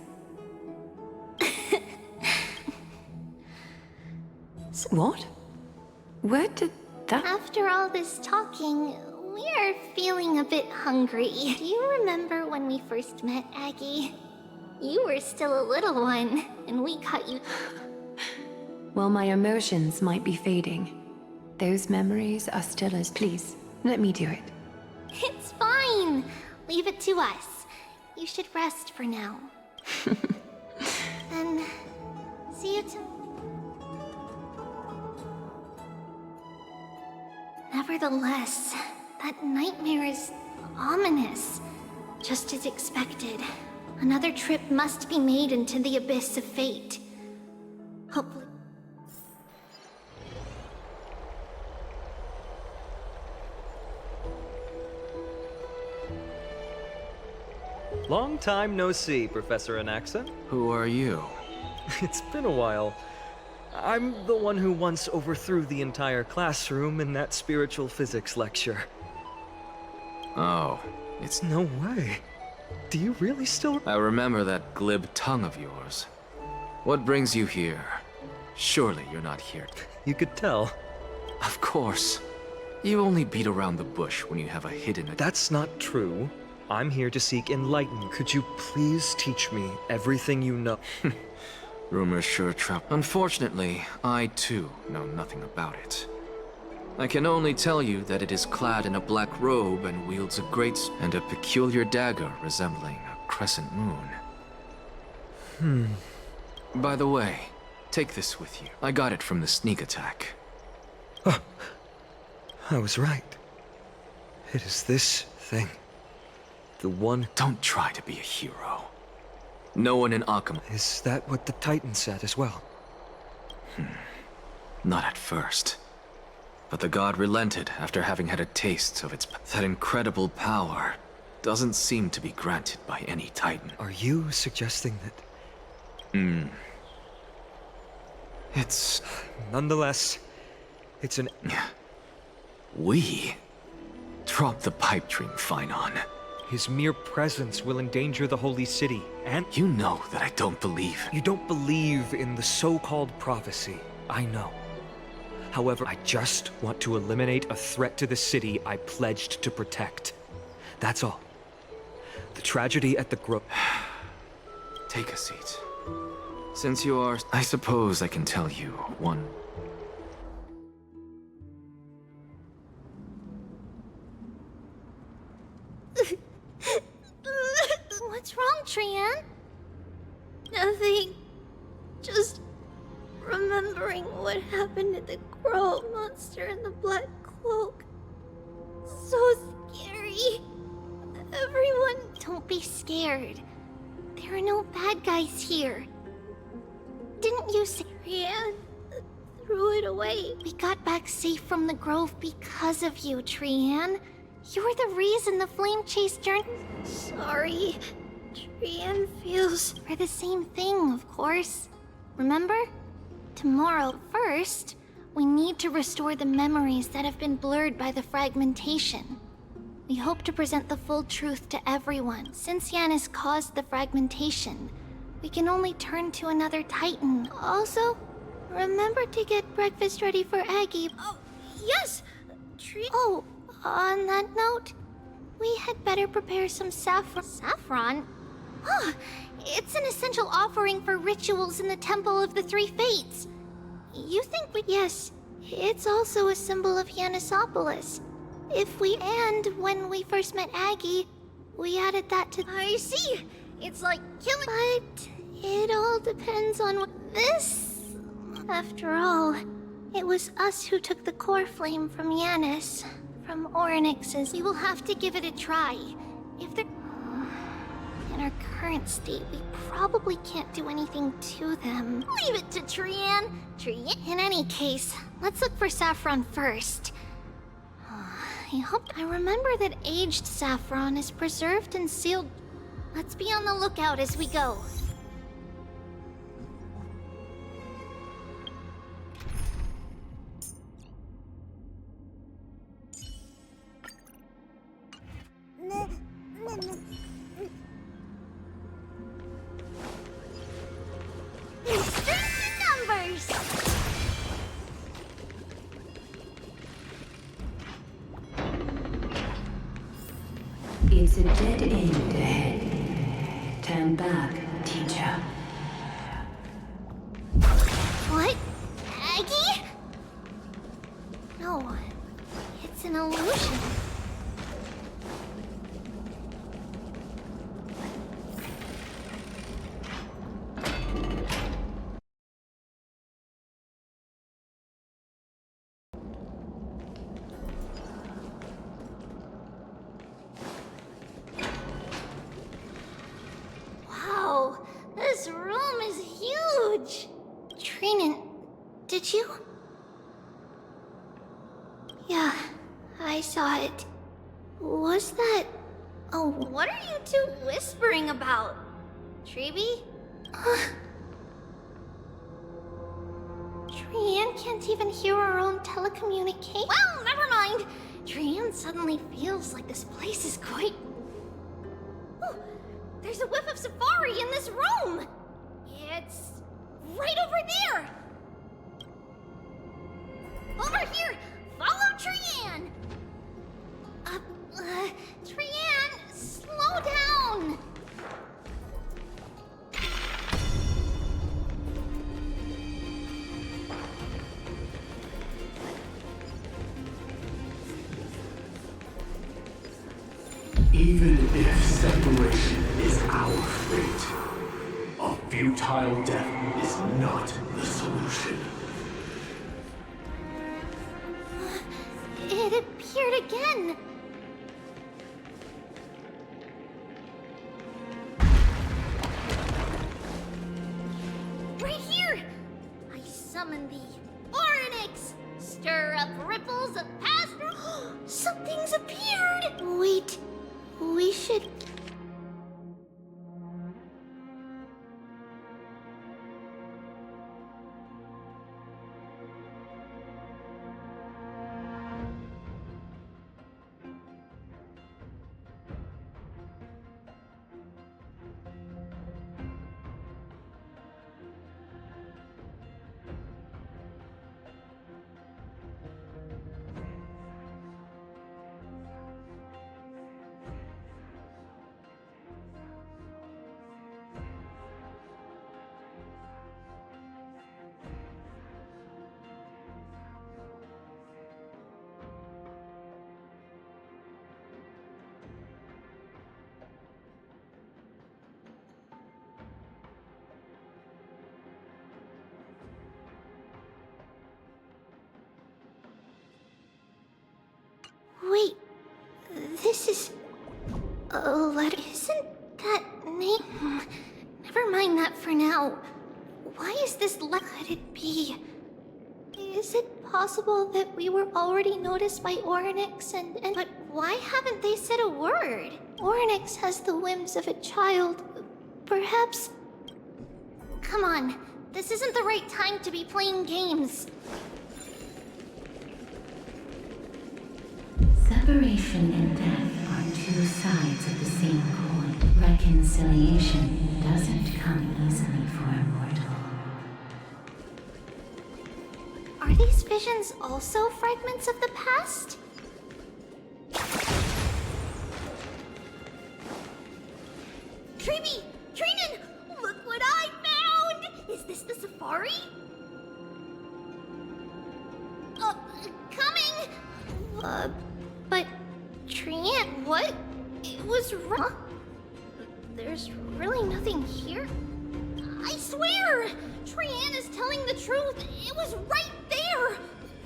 What? Where did that... After all this talking, we are feeling a bit hungry. Do you remember when we first met, Aggie? You were still a little one, and we caught you... Well, my emotions might be fading. Those memories are still as... Please, let me do it. It's fine! Leave it to us. You should rest for now. Then... see you tomorrow. Nevertheless, that nightmare is ominous. Just as expected. Another trip must be made into the abyss of fate. Hopefully... Long time no see, Professor Anaxa. Who are you? It's been a while. I'm the one who once overthrew the entire classroom in that spiritual physics lecture. Oh, it's... No way. Do you really still... I remember that glib tongue of yours. What brings you here? Surely you're not here. You could tell. Of course. You only beat around the bush when you have a hidden... That's not true. I'm here to seek enlightenment. Could you please teach me everything you know? Rumors sure trap. Unfortunately, I too know nothing about it. I can only tell you that it is clad in a black robe and wields a great and a peculiar dagger resembling a crescent moon. By the way, take this with you. I got it from the sneak attack. Oh, I was right. It is this thing. The one... Don't try to be a hero. No one in Akam... Is that what the Titan said as well? Not at first. But the god relented after having had a taste of its... That incredible power doesn't seem to be granted by any Titan. Are you suggesting that... It's... Nonetheless, it's an... We? Drop the pipe dream, Phynon. His mere presence will endanger the holy city, and... You know that I don't believe... You don't believe in the so-called prophecy. I know. However, I just want to eliminate a threat to the city I pledged to protect. That's all. The tragedy at the Grove... Take a seat. Since you are... I suppose I can tell you one... What's wrong, Trian? Nothing. Just remembering what happened at the Grove monster in the black cloak. So scary. Everyone... Don't be scared. There are no bad guys here. Didn't you say... Trian threw it away. We got back safe from the Grove because of you, Trian. You're the reason the flame chase journey... Sorry. Trian feels... For the same thing, of course. Remember? Tomorrow, first, we need to restore the memories that have been blurred by the fragmentation. We hope to present the full truth to everyone. Since Yanis caused the fragmentation, we can only turn to another Titan. Also, remember to get breakfast ready for Aggie. Oh, yes! Oh, on that note, we had better prepare some saffron. Saffron? Oh, it's an essential offering for rituals in the Temple of the Three Fates. You think we... Yes, it's also a symbol of Yanisopolis. And when we first met Aggie, we added that to... I see! It's like killing... But it all depends on what... This... After all, it was us who took the core flame from Yanis. From Orynyx's. We will have to give it a try. If they're... In our current state, we probably can't do anything to them. Leave it to Trian. In any case, let's look for saffron first. I remember that aged saffron is preserved and sealed... Let's be on the lookout as we go. Numbers! It's a dead end ahead. Turn back, teacher. What? Aggie? No, it's an illusion. Wow, this room is huge! Trinan, did you? Yeah, I saw it. Was that... Oh, what are you two whispering about? Treeby? Trian can't even hear our own telecommunication. Well, never mind! Trian suddenly feels like this place is quite... Oh, there's a whiff of safari in this room! It's... right over there! Over here! Follow Trian! Trian, slow down! Even if separation is our fate, a futile death is not the solution. It appeared again! Right here! I summon thee, Orynyx! Stir up ripples of past... Something's appeared! Wait, we should... Wait, this is... a letter. Isn't that name... Never mind that for now. Why is this let it be? Is it possible that we were already noticed by Orynyx and... But why haven't they said a word? Orynyx has the whims of a child. Perhaps... Come on, this isn't the right time to be playing games. Separation and death are two sides of the same coin. Reconciliation doesn't come easily for a mortal. Are these visions also fragments of the past? Treeby! Trinan! Look what I found! Is this the safari? Coming! But... Trian, what? It was wrong. There's really nothing here. I swear! Trian is telling the truth. It was right there!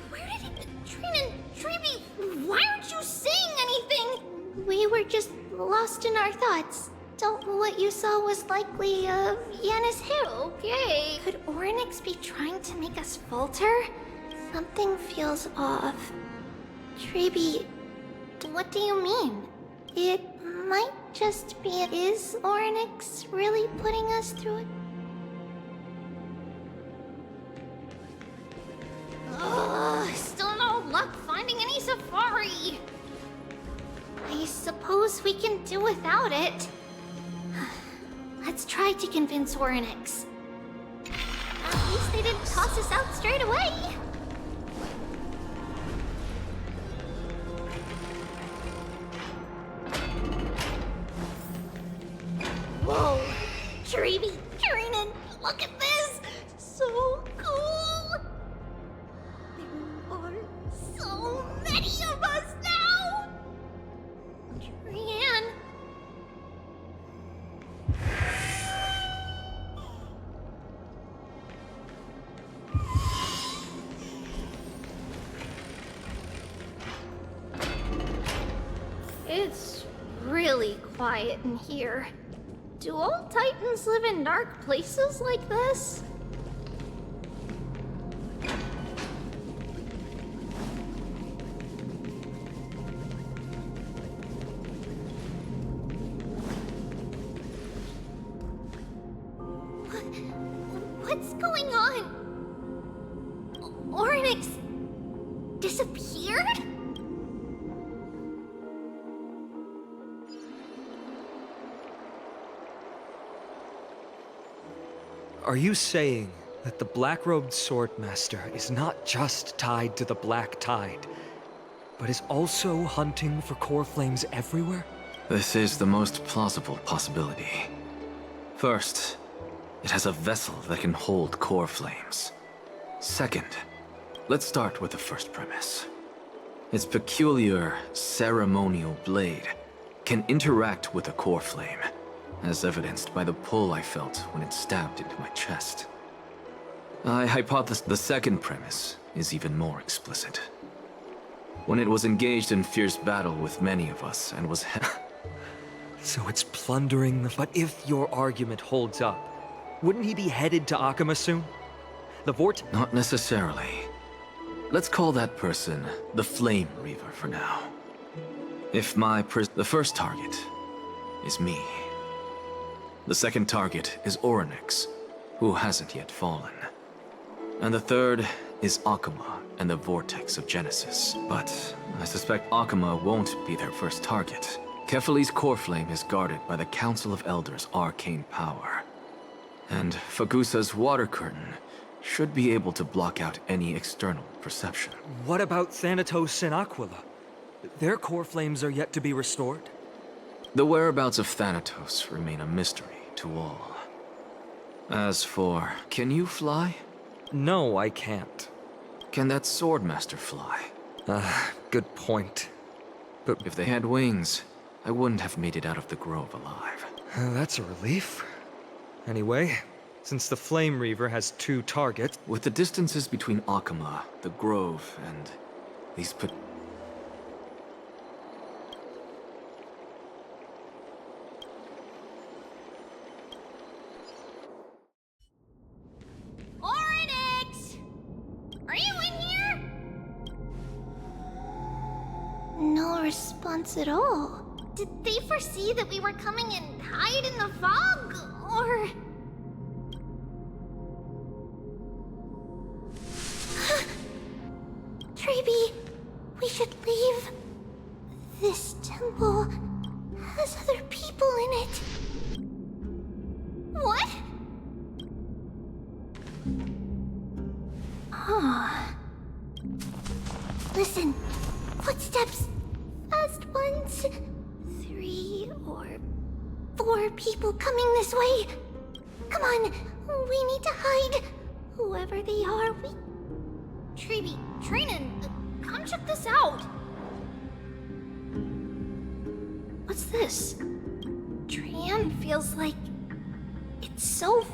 Where did it... Trinan, Treeby, why aren't you saying anything? We were just lost in our thoughts. Don't know what you saw was likely, Yanis hair. Okay. Could Orynyx be trying to make us falter? Something feels off. Treeby, what do you mean? It might just be it. Is Orynyx really putting us through it? Ugh, still no luck finding any safari. I suppose we can do without it. Let's try to convince Orynyx. At least they didn't toss us out straight away. Whoa, Treeby, Trinan, look at this! So cool! There are so many of us now! Trian. It's really quiet in here. Do all Titans live in dark places like this? What's going on? Orynyx disappeared? Are you saying that the black-robed swordmaster is not just tied to the black tide, but is also hunting for core flames everywhere? This is the most plausible possibility. First, it has a vessel that can hold core flames. Second, let's start with the first premise. Its peculiar ceremonial blade can interact with a core flame, as evidenced by the pull I felt when it stabbed into my chest. I hypothesize the second premise is even more explicit. When it was engaged in fierce battle with many of us and was So it's plundering the... But if your argument holds up, wouldn't he be headed to Akama soon? The Not necessarily. Let's call that person the Flame Reaver for now. If the first target is me. The second target is Orynyx, who hasn't yet fallen. And the third is Akama and the Vortex of Genesis. But I suspect Akama won't be their first target. Kefali's core flame is guarded by the Council of Elders' arcane power. And Fagusa's water curtain should be able to block out any external perception. What about Thanatos and Aquila? Their core flames are yet to be restored. The whereabouts of Thanatos remain a mystery to all. As for, can you fly? No, I can't. Can that Swordmaster fly? Good point. But if they had wings, I wouldn't have made it out of the grove alive. That's a relief. Anyway, since the Flame Reaver has 2 targets... With the distances between Akama, the grove, and these Orynyx! Are you in here? No response at all. Did they foresee that we were coming and hide in the fog, or... Treeby, we should leave. This temple has other people in it. What? Listen, footsteps. Fast ones. 3 or 4 people coming this way. Come on, we need to hide. Whoever they are, we... Treeby, Trinan, come check this out. What's this? Trian feels like... it's so...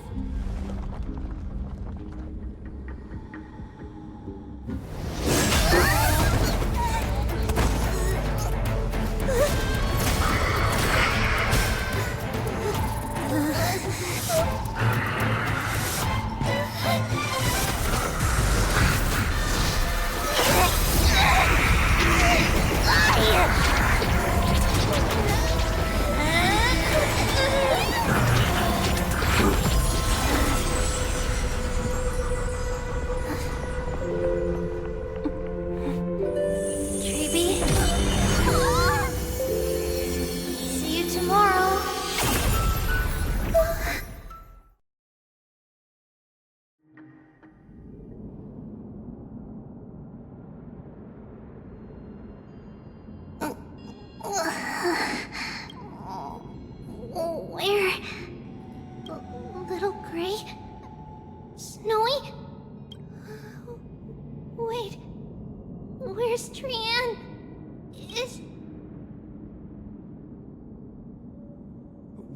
Where? Little Gray? Snowy? Wait. Where's Trian?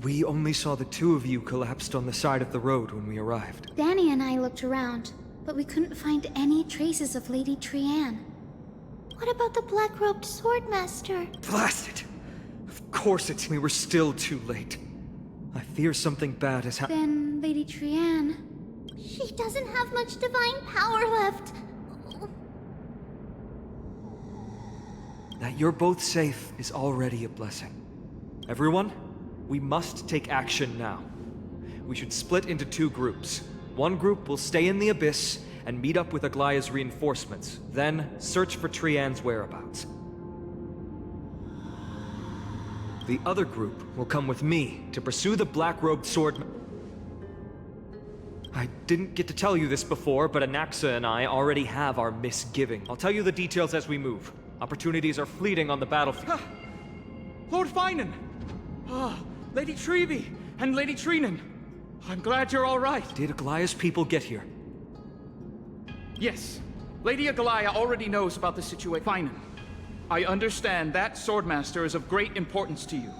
We only saw the two of you collapsed on the side of the road when we arrived. Danny and I looked around, but we couldn't find any traces of Lady Trian. What about the black-robed swordmaster? Blast it! Of course we were still too late. I fear something bad has happened. Then Lady Trian... She doesn't have much divine power left. That you're both safe is already a blessing. Everyone, we must take action now. We should split into two groups. One group will stay in the Abyss and meet up with Aglaya's reinforcements, then search for Trian's whereabouts. The other group will come with me to pursue the black-robed swordman. I didn't get to tell you this before, but Anaxa and I already have our misgiving. I'll tell you the details as we move. Opportunities are fleeting on the battlefield. Lord Finan! Lady Trevi and Lady Trinan. I'm glad you're all right. Did Aglaya's people get here? Yes. Lady Aglaya already knows about the situation. Finan, I understand that swordmaster is of great importance to you.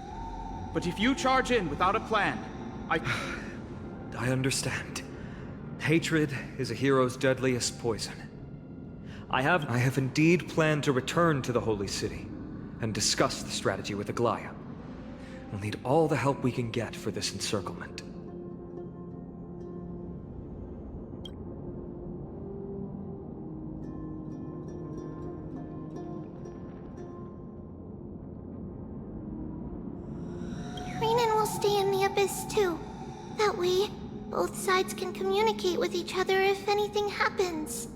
But if you charge in without a plan, I understand. Hatred is a hero's deadliest poison. I have indeed planned to return to the Holy City and discuss the strategy with Aglaya. We'll need all the help we can get for this encirclement. Trinan will stay in the Abyss too. That way, both sides can communicate with each other if anything happens.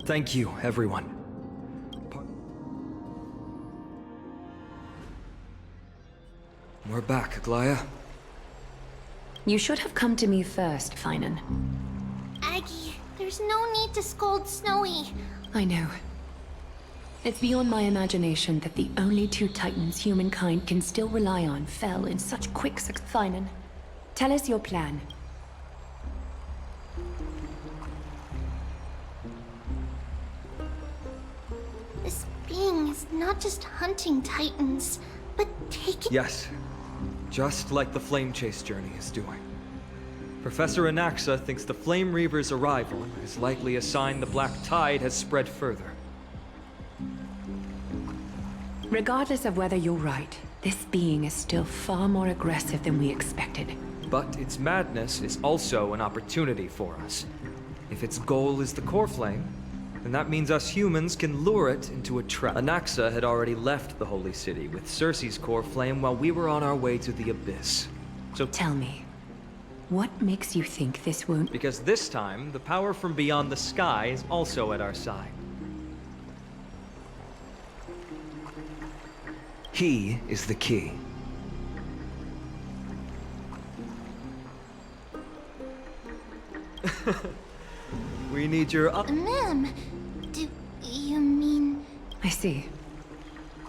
Thank you, everyone. We're back, Aglaya. You should have come to me first, Finan. Aggie, there's no need to scold Snowy. I know. It's beyond my imagination that the only two titans humankind can still rely on fell in such quick succession. Finan, tell us your plan. This being is not just hunting titans, but taking— Yes. Just like the Flame Chase journey is doing. Professor Anaxa thinks the Flame Reaver's arrival is likely a sign the Black Tide has spread further. Regardless of whether you're right, this being is still far more aggressive than we expected. But its madness is also an opportunity for us. If its goal is the Core Flame, then that means us humans can lure it into a trap. Anaxa had already left the Holy City with Cersei's Core Flame while we were on our way to the Abyss. So tell me, what makes you think this won't— Because this time, the power from beyond the sky is also at our side. He is the key. We need your— Ma'am, do you mean— I see.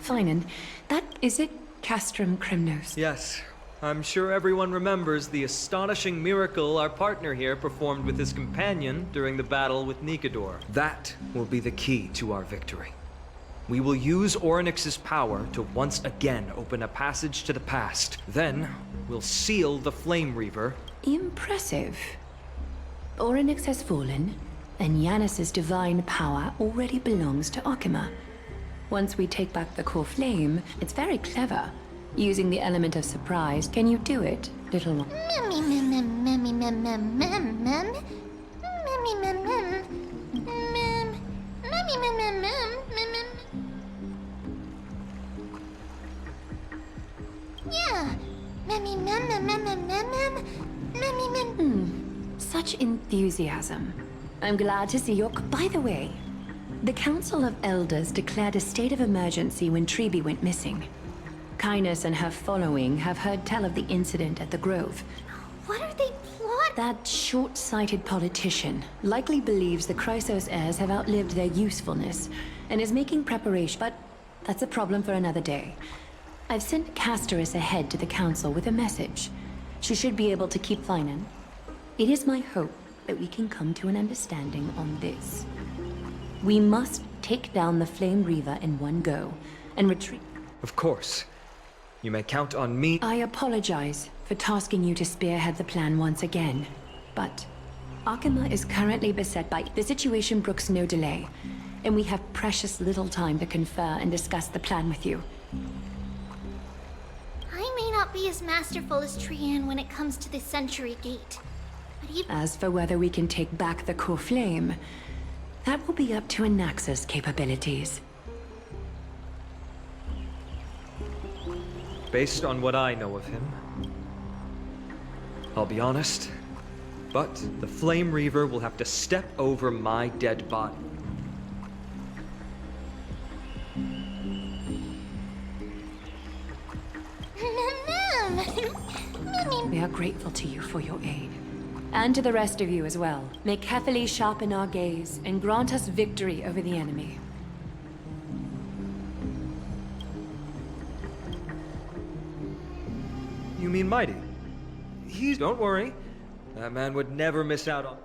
Finan, that is it, Castrum Kremnos? Yes. I'm sure everyone remembers the astonishing miracle our partner here performed with his companion during the battle with Nikador. That will be the key to our victory. We will use Orynyx's power to once again open a passage to the past. Then, we'll seal the Flame Reaver. Impressive. Orynyx has fallen, and Yanis's divine power already belongs to Okima. Once we take back the Core Flame, it's very clever. Using the element of surprise, can you do it, little one? Yeah. Such enthusiasm. I'm glad to see your— By the way, the Council of Elders declared a state of emergency when Trebi went missing. Kynus and her following have heard tell of the incident at the Grove. What are they plotting? That short-sighted politician likely believes the Chrysos heirs have outlived their usefulness and is making preparation. But that's a problem for another day. I've sent Castorus ahead to the Council with a message. She should be able to keep Finan. It is my hope that we can come to an understanding on this. We must take down the Flame Reaver in one go, and retreat. Of course. You may count on me. I apologize for tasking you to spearhead the plan once again, but Arkema is currently beset by... The situation brooks no delay, and we have precious little time to confer and discuss the plan with you. I may not be as masterful as Trian when it comes to the Century Gate, but even... As for whether we can take back the core flame, that will be up to Anaxa's capabilities. Based on what I know of him, I'll be honest, but the Flame Reaver will have to step over my dead body. We are grateful to you for your aid. And to the rest of you as well. May carefully sharpen our gaze and grant us victory over the enemy. You mean Mighty? Don't worry. That man would never miss out on...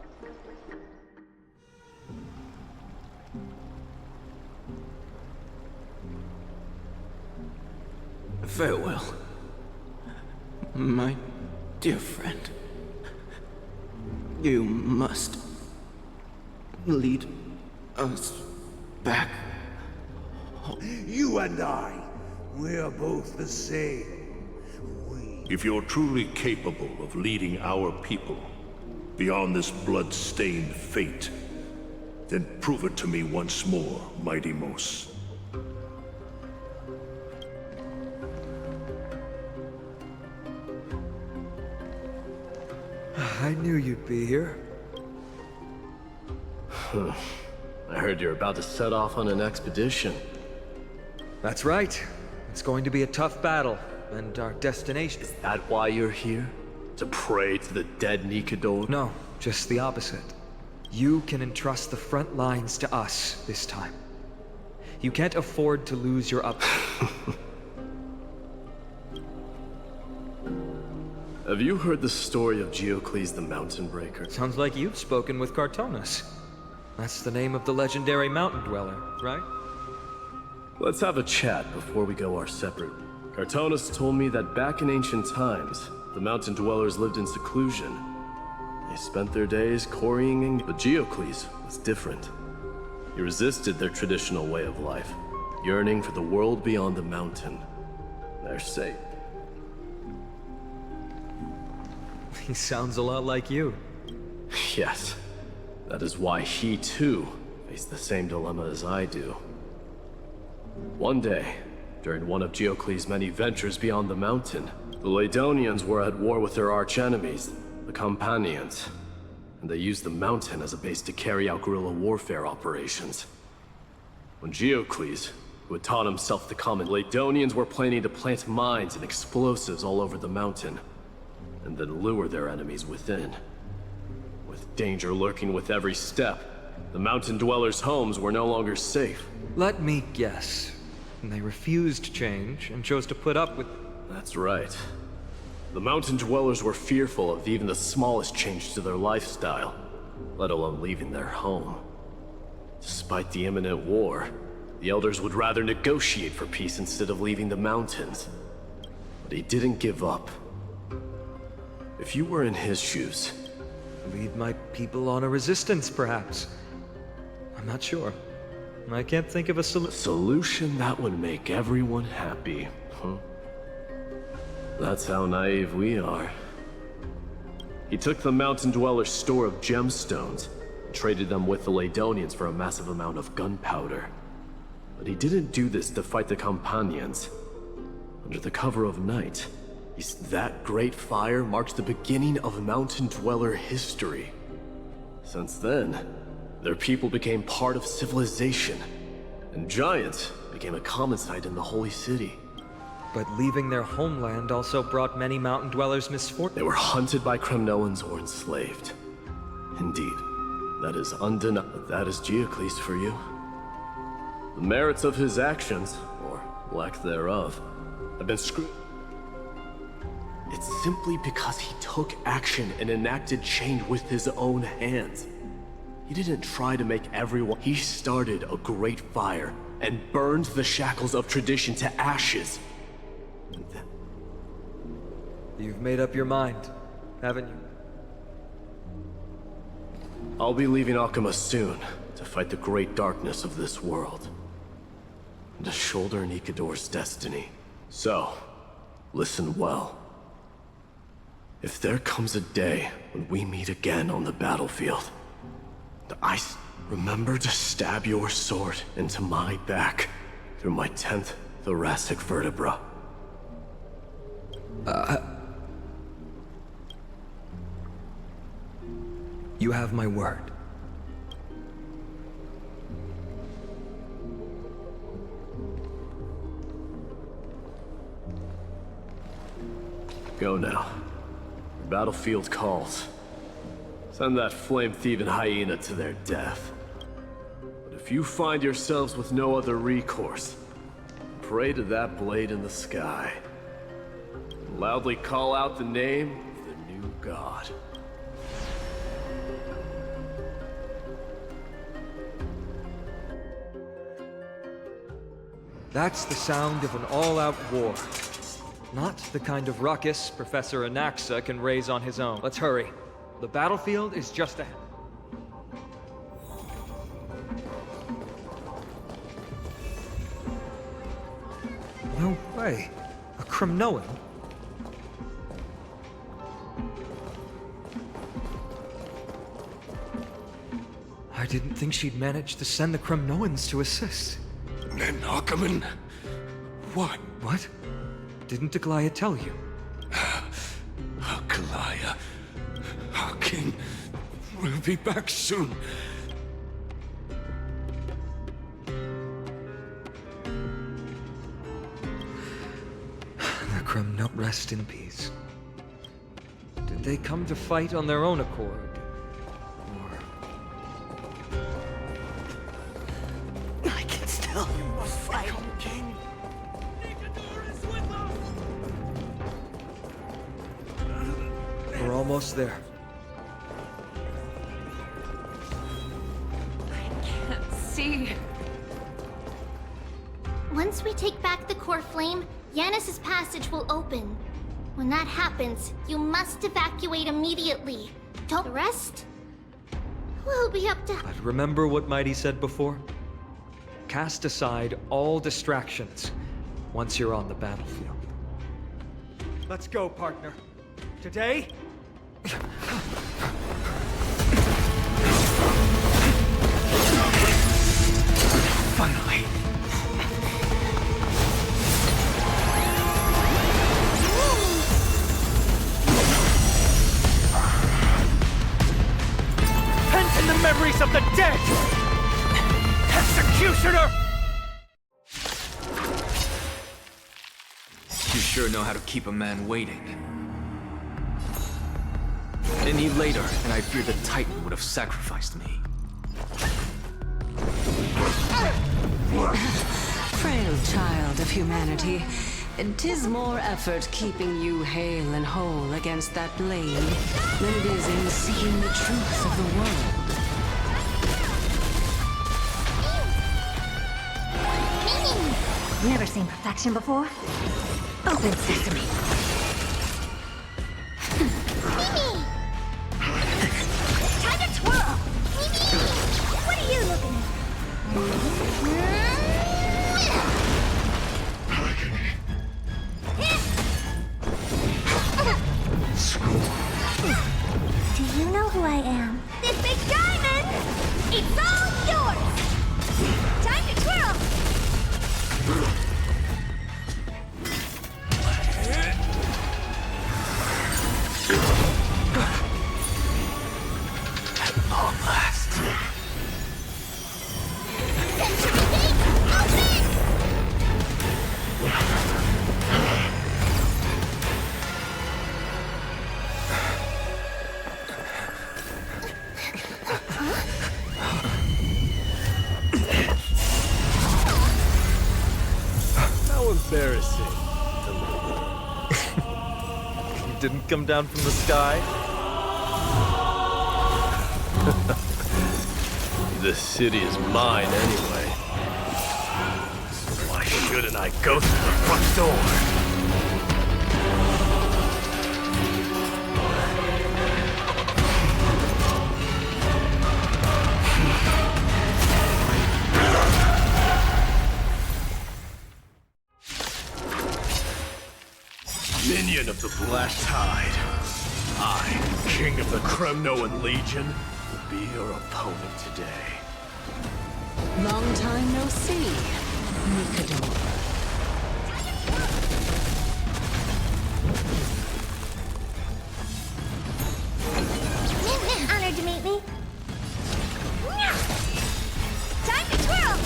Farewell, my dear friend. You must lead us back home. You and I, we're both the same. If you're truly capable of leading our people beyond this blood-stained fate, then prove it to me once more, Mighty Mos. I knew you'd be here. I heard you're about to set off on an expedition. That's right. It's going to be a tough battle, and our destination... Is that why you're here? To pray to the dead Nikador? No, just the opposite. You can entrust the front lines to us this time. You can't afford to lose your up... Have you heard the story of Geocles the Mountain Breaker? Sounds like you've spoken with Cartonus. That's the name of the legendary mountain dweller, right? Let's have a chat before we go our separate. Cartonus told me that back in ancient times, the mountain dwellers lived in seclusion. They spent their days quarrying, but Geocles was different. He resisted their traditional way of life, yearning for the world beyond the mountain. They're safe. He sounds a lot like you. Yes. That is why he, too, faced the same dilemma as I do. One day, during one of Geocles' many ventures beyond the mountain, the Ladonians were at war with their arch-enemies, the Companions, and they used the mountain as a base to carry out guerrilla warfare operations. When Geocles, who had taught himself the common, Ladonians were planning to plant mines and explosives all over the mountain, and then lure their enemies within. With danger lurking with every step, the mountain dwellers' homes were no longer safe. Let me guess. They refused change and chose to put up with... That's right. The mountain dwellers were fearful of even the smallest change to their lifestyle, let alone leaving their home. Despite the imminent war, the elders would rather negotiate for peace instead of leaving the mountains. But he didn't give up. If you were in his shoes... Lead my people on a resistance, perhaps. I'm not sure. I can't think of a solution that would make everyone happy, huh? That's how naive we are. He took the mountain dweller's store of gemstones, and traded them with the Ladonians for a massive amount of gunpowder. But he didn't do this to fight the Companions. Under the cover of night, that great fire marked the beginning of mountain dweller history. Since then, their people became part of civilization, and giants became a common sight in the Holy City. But leaving their homeland also brought many mountain dwellers misfortune. They were hunted by Kremnoans or enslaved. Indeed, that is undeniable. That is Geocles for you. The merits of his actions, or lack thereof, have been screwed. It's simply because he took action and enacted change with his own hands. He didn't try to make everyone. He started a great fire and burned the shackles of tradition to ashes. And then... You've made up your mind, haven't you? I'll be leaving Akama soon to fight the great darkness of this world. And to shoulder Nikador's destiny. So, listen well. If there comes a day when we meet again on the battlefield, remember to stab your sword into my back through my 10th thoracic vertebra. You have my word. Go now. The battlefield calls. Send that flame-thieving hyena to their death. But if you find yourselves with no other recourse, pray to that blade in the sky. And loudly call out the name of the new god. That's the sound of an all-out war. Not the kind of ruckus Professor Anaxa can raise on his own. Let's hurry. The battlefield is just ahead. No way. A Kremnoan? I didn't think she'd manage to send the Kremnoans to assist. And Ackerman? What? What? Didn't Aglaya tell you? Aglaya. Our king will be back soon. The Kremno, rest in peace. Did they come to fight on their own accord? I can still fight. King. We're almost there. I can't see. Once we take back the core flame, Yanis's passage will open. When that happens, you must evacuate immediately. Don't... The rest will be up to... But remember what Mighty said before? Cast aside all distractions once you're on the battlefield. Let's go, partner. Today... Finally. Pent in the memories of the dead! Executioner! You sure know how to keep a man waiting. Any later, and I fear the Titan would have sacrificed me. Frail child of humanity, 'tis more effort keeping you hale and whole against that blade than it is in seeking the truth of the world. Never seen perfection before? Open sesame. Mimi! Time to twirl! Mimi! What are you looking at? Do you know who I am? This big diamond! It's all yours! Time to twirl! embarrassing. You didn't come down from the sky? This city is mine anyway. So why shouldn't I go through the front door? Minion of the Black Tide, I, King of the Kremnoan Legion, will be your opponent today. Long time no see, Mikador. Honored to meet me. Time to twirl!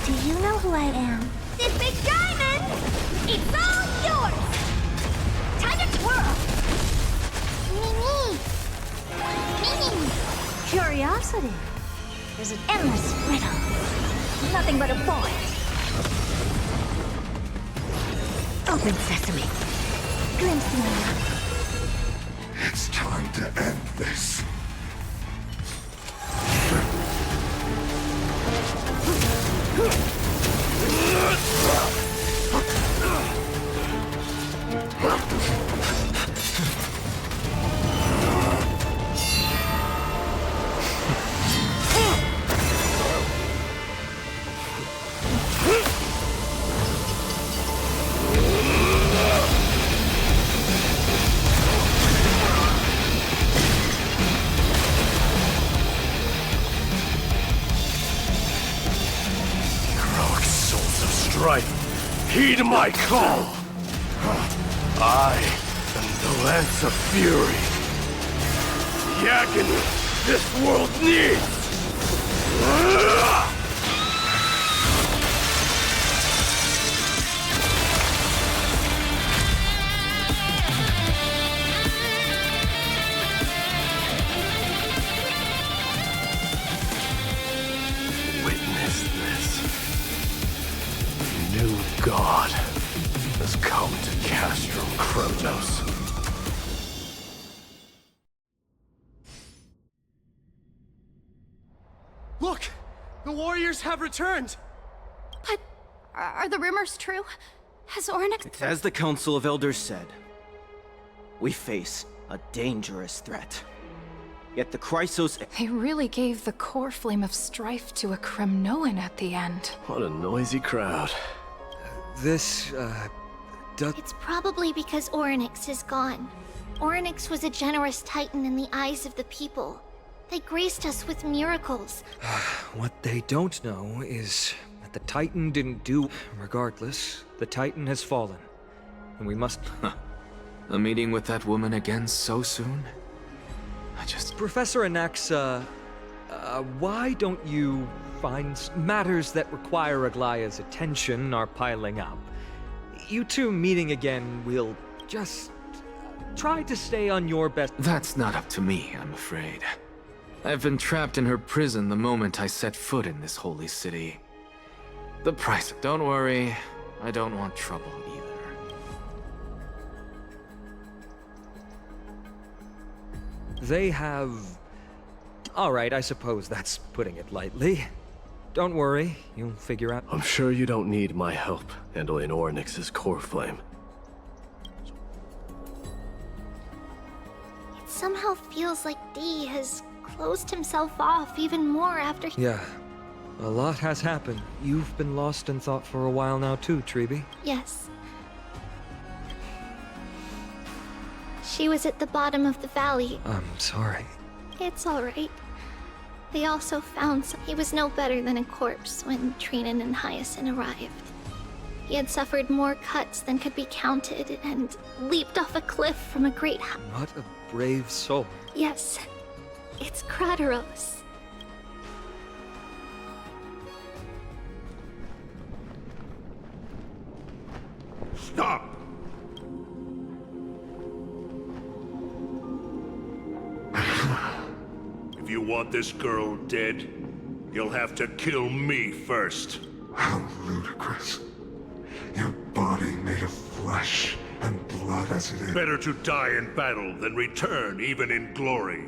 Do you know who I am? This big diamond! It's all yours! Time to twirl! Me. Curiosity is an endless riddle. Nothing but a void. Open sesame. Glimpse me. It's time to end this. Heed my call! I am the Lance of Fury. The agony this world needs! Witness this. New God has come to Castrum Kremnos. Look! The warriors have returned! But are the rumors true? Has Ornyx... As the Council of Elders said, we face a dangerous threat. Yet the Chrysos... They really gave the core flame of strife to a Kremnoan at the end. What a noisy crowd. This, It's probably because Ornyx is gone. Ornyx was a generous titan in the eyes of the people. They graced us with miracles. What they don't know is that the Titan didn't do... Regardless, the Titan has fallen. And we must... A meeting with that woman again so soon? Professor Anaxa, why don't you find matters that require Aglaya's attention are piling up? You two meeting again will just try to stay on your best... That's not up to me, I'm afraid. I've been trapped in her prison the moment I set foot in this holy city. The price... Don't worry, I don't want trouble either. They have... Alright, I suppose that's putting it lightly. Don't worry, you'll figure out... I'm sure you don't need my help handling Ornyx's core flame. It somehow feels like D has closed himself off even more after he... Yeah, a lot has happened. You've been lost in thought for a while now too, Treeby. Yes. She was at the bottom of the valley. I'm sorry. It's alright. They also found he was no better than a corpse when Trinan and Hyacinth arrived. He had suffered more cuts than could be counted and leaped off a cliff from a great What a brave soul. Yes, it's Krateros. Stop! If you want this girl dead, you'll have to kill me first. How ludicrous. Your body made of flesh and blood as it is. Better to die in battle than return even in glory.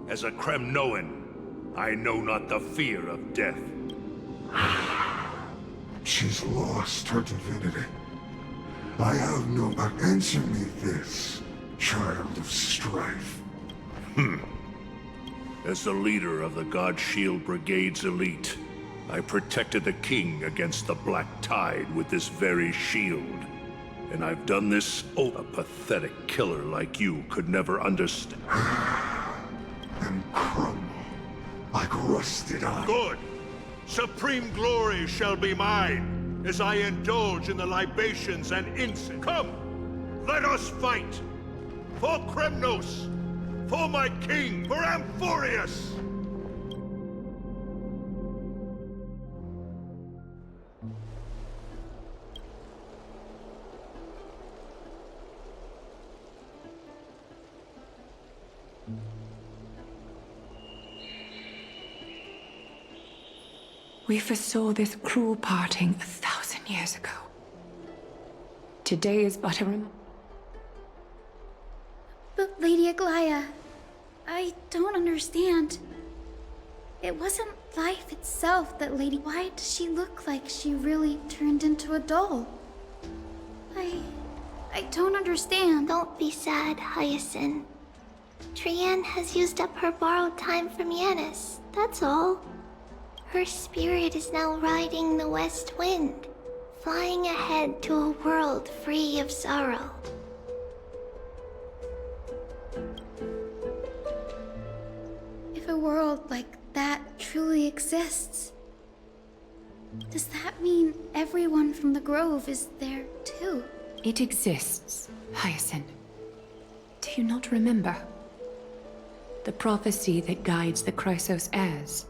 As a Kremnoan, I know not the fear of death. She's lost her divinity. I have no... Answer me this, child of strife. As the leader of the God Shield Brigade's elite, I protected the king against the Black Tide with this very shield. And I've done this a pathetic killer like you could never understand. And crumble like rusted iron. Good! Supreme glory shall be mine, as I indulge in the libations and incense. Come! Let us fight! For Kremnos! For my king! For Amphoreus! We foresaw this cruel parting 1,000 years ago. Today is but a But Lady Aglaya, I don't understand. It wasn't life itself that Lady... Why does she look like she really turned into a doll? I don't understand. Don't be sad, Hyacinth. Trienne has used up her borrowed time from Yanis, that's all. Her spirit is now riding the west wind, flying ahead to a world free of sorrow. If a world like that truly exists, does that mean everyone from the Grove is there too? It exists, Hyacinth. Do you not remember? The prophecy that guides the Chrysos heirs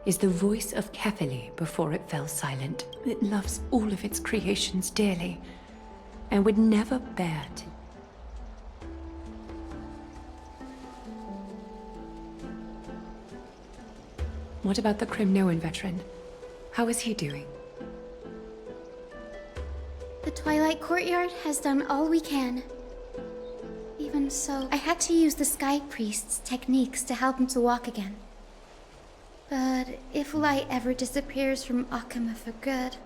is the voice of Kefili before it fell silent. It loves all of its creations dearly, and would never bear to... What about the Kremnoan veteran? How is he doing? The Twilight Courtyard has done all we can. Even so, I had to use the Sky Priest's techniques to help him to walk again. But if light ever disappears from Akama for good...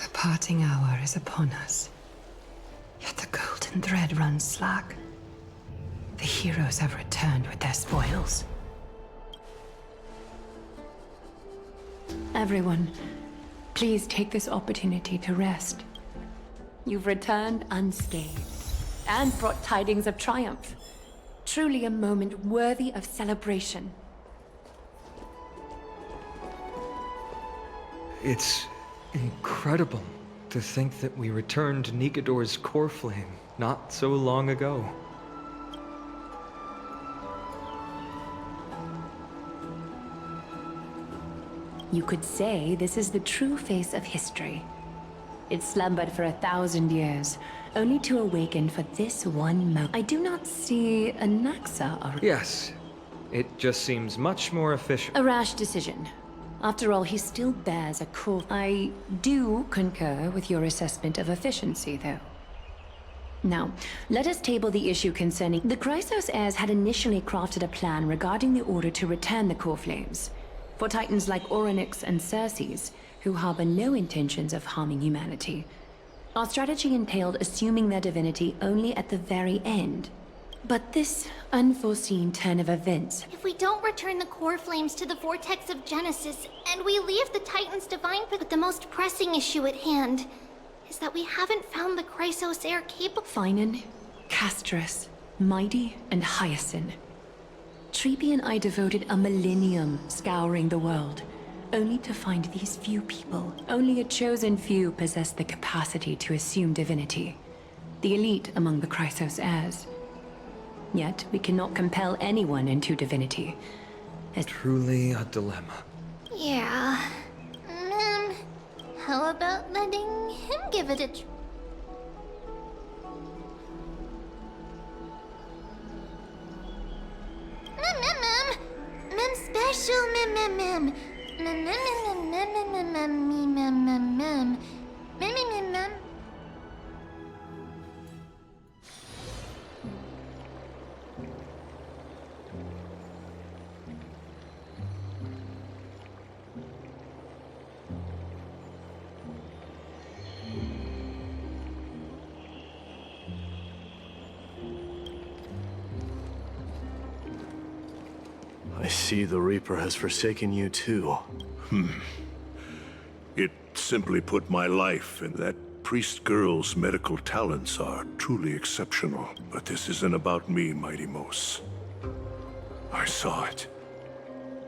The parting hour is upon us. Yet the golden thread runs slack. The heroes have returned with their spoils. Everyone, please take this opportunity to rest. You've returned unscathed, and brought tidings of triumph. Truly a moment worthy of celebration. It's incredible to think that we returned Nikador's core flame not so long ago. You could say this is the true face of history. It slumbered for 1,000 years, only to awaken for this one moment. I do not see a Naxa. Yes. It just seems much more efficient. A rash decision. After all, he still bears a core. I do concur with your assessment of efficiency, though. Now, let us table the issue concerning... The Chrysos heirs had initially crafted a plan regarding the order to return the core flames. For titans like Orynyx and Circes, who harbor no intentions of harming humanity. Our strategy entailed assuming their divinity only at the very end. But this unforeseen turn of events... If we don't return the core flames to the vortex of Genesis, and we leave the Titan's divine... But the most pressing issue at hand is that we haven't found the Chrysos heir capable... Finan, Castrus, Mighty, and Hyacinth. Treepy and I devoted a millennium scouring the world, only to find these few people. Only a chosen few possess the capacity to assume divinity. The elite among the Chrysos heirs. Yet, we cannot compel anyone into divinity. Truly a dilemma. Yeah. How about letting him give it a try? Mem special, mem. I see the Reaper has forsaken you too. It simply put my life in that priest girl's medical talents are truly exceptional. But this isn't about me, Mighty Mos. I saw it.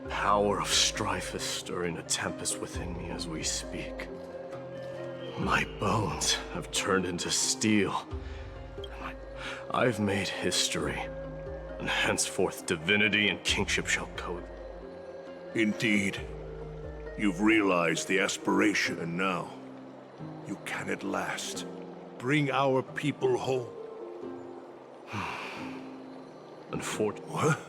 Power of strife is stirring a tempest within me as we speak. My bones have turned into steel. I've made history, and henceforth divinity and kingship shall coexist. Indeed. You've realized the aspiration, and now you can at last bring our people home. Unfortunately. What?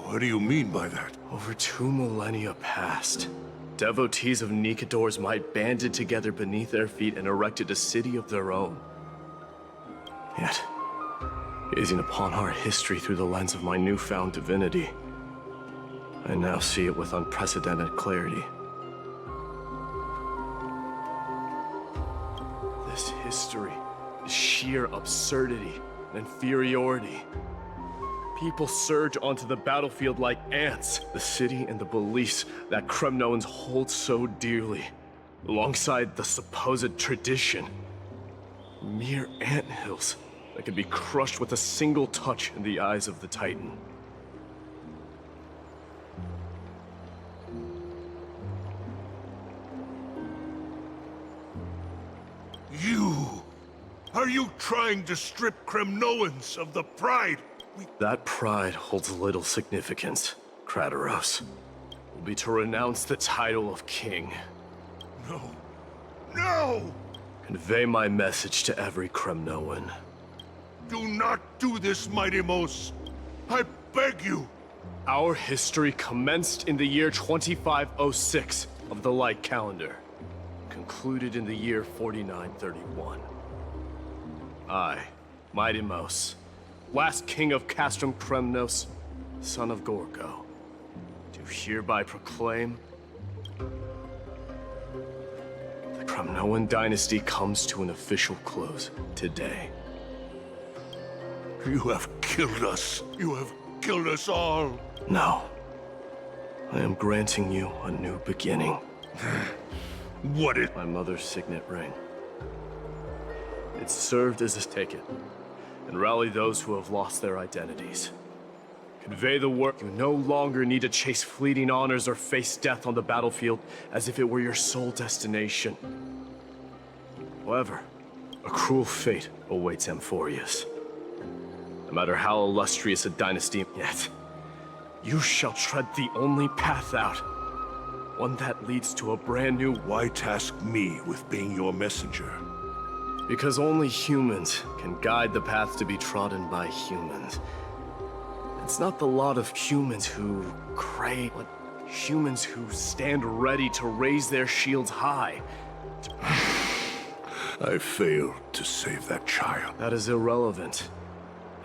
What do you mean by that? Over 2 millennia past, devotees of Nikador's might banded together beneath their feet and erected a city of their own. Yet, gazing upon our history through the lens of my newfound divinity, I now see it with unprecedented clarity. This history is sheer absurdity and inferiority. People surge onto the battlefield like ants. The city and the beliefs that Kremnoans hold so dearly, alongside the supposed tradition. Mere anthills that can be crushed with a single touch in the eyes of the Titan. Are you trying to strip Kremnoans of the pride? That pride holds little significance, Krateros. Will be to renounce the title of king. No. No! Convey my message to every Kremnoan. Do not do this, Mighty Mos. I beg you. Our history commenced in the year 2506 of the Light Calendar, concluded in the year 4931. I, Mighty Mos, last king of Castrum Kremnos, son of Gorgo, do hereby proclaim the Kremnoan dynasty comes to an official close today. You have killed us. You have killed us all. No. I am granting you a new beginning. What is... My mother's signet ring. It served as a ticket, and rally those who have lost their identities. Convey the word you no longer need to chase fleeting honors or face death on the battlefield as if it were your sole destination. However, a cruel fate awaits Amphoreus. No matter how illustrious a dynasty yet, you shall tread the only path out. One that leads to a brand new... Why task me with being your messenger? Because only humans can guide the path to be trodden by humans. It's not the lot of humans who crave, but humans who stand ready to raise their shields high. I failed to save that child. That is irrelevant.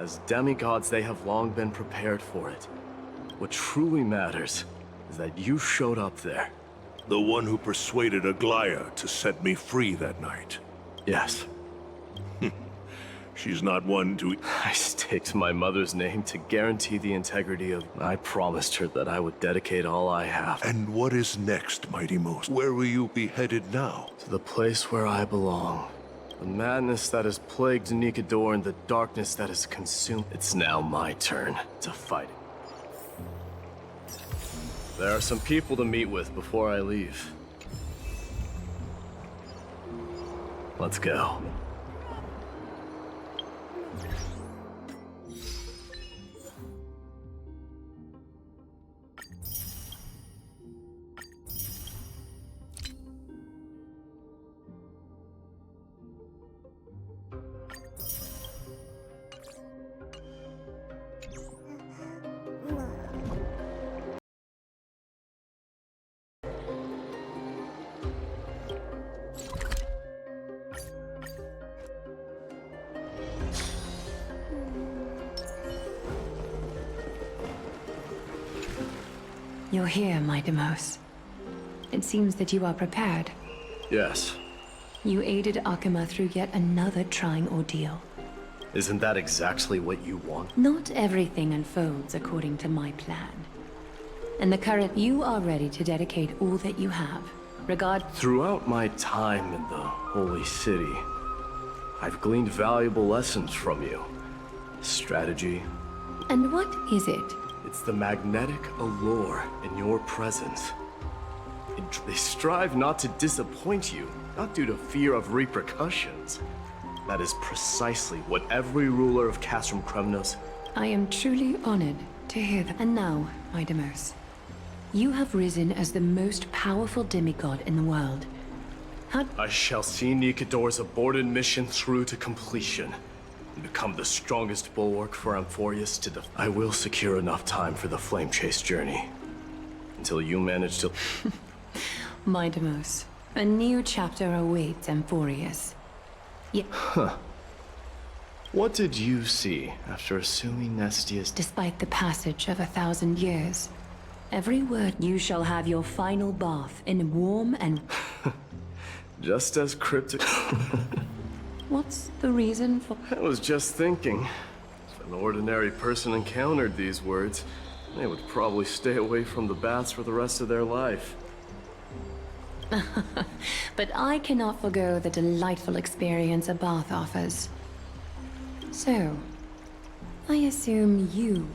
As demigods, they have long been prepared for it. What truly matters is that you showed up there. The one who persuaded Aglaya to set me free that night. Yes. She's not one to... I staked my mother's name to guarantee the integrity of... I promised her that I would dedicate all I have. And what is next, Mighty Mos? Where will you be headed now? To the place where I belong. The madness that has plagued Nikador and the darkness that has consumed... It's now my turn to fight it. There are some people to meet with before I leave. Let's go. You're here, my Demos. It seems that you are prepared. Yes. You aided Akuma through yet another trying ordeal. Isn't that exactly what you want? Not everything unfolds according to my plan. In the current, you are ready to dedicate all that you have. Throughout my time in the Holy City, I've gleaned valuable lessons from you. Strategy. And what is it? It's the magnetic allure in your presence. They strive not to disappoint you, not due to fear of repercussions. That is precisely what every ruler of Castrum Kremnos... I am truly honored to hear that. And now, my Demos, you have risen as the most powerful demigod in the world. I shall see Nikador's aborted mission through to completion, and become the strongest bulwark for Amphoreus to defend. I will secure enough time for the flame chase journey, until you manage to... My Demos, a new chapter awaits Amphoreus. Huh. What did you see after assuming Nestia's... Despite the passage of 1,000 years, every word you shall have your final bath in warm and... Just as cryptic... What's the reason for... I was just thinking, if an ordinary person encountered these words, they would probably stay away from the baths for the rest of their life. But I cannot forgo the delightful experience a bath offers. So, I assume you...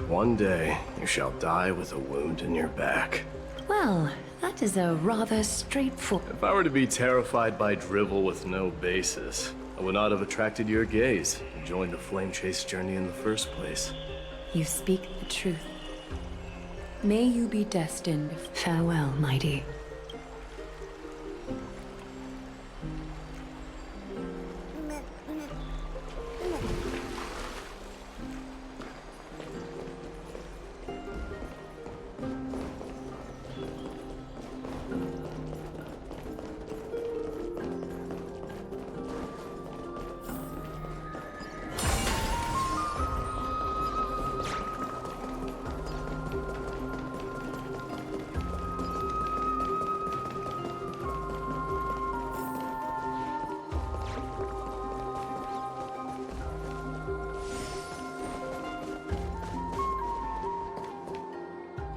One day, you shall die with a wound in your back. Well, that is a rather straightforward... If I were to be terrified by drivel with no basis, I would not have attracted your gaze and joined the flame chase journey in the first place. You speak the truth. May you be destined. Farewell, mighty.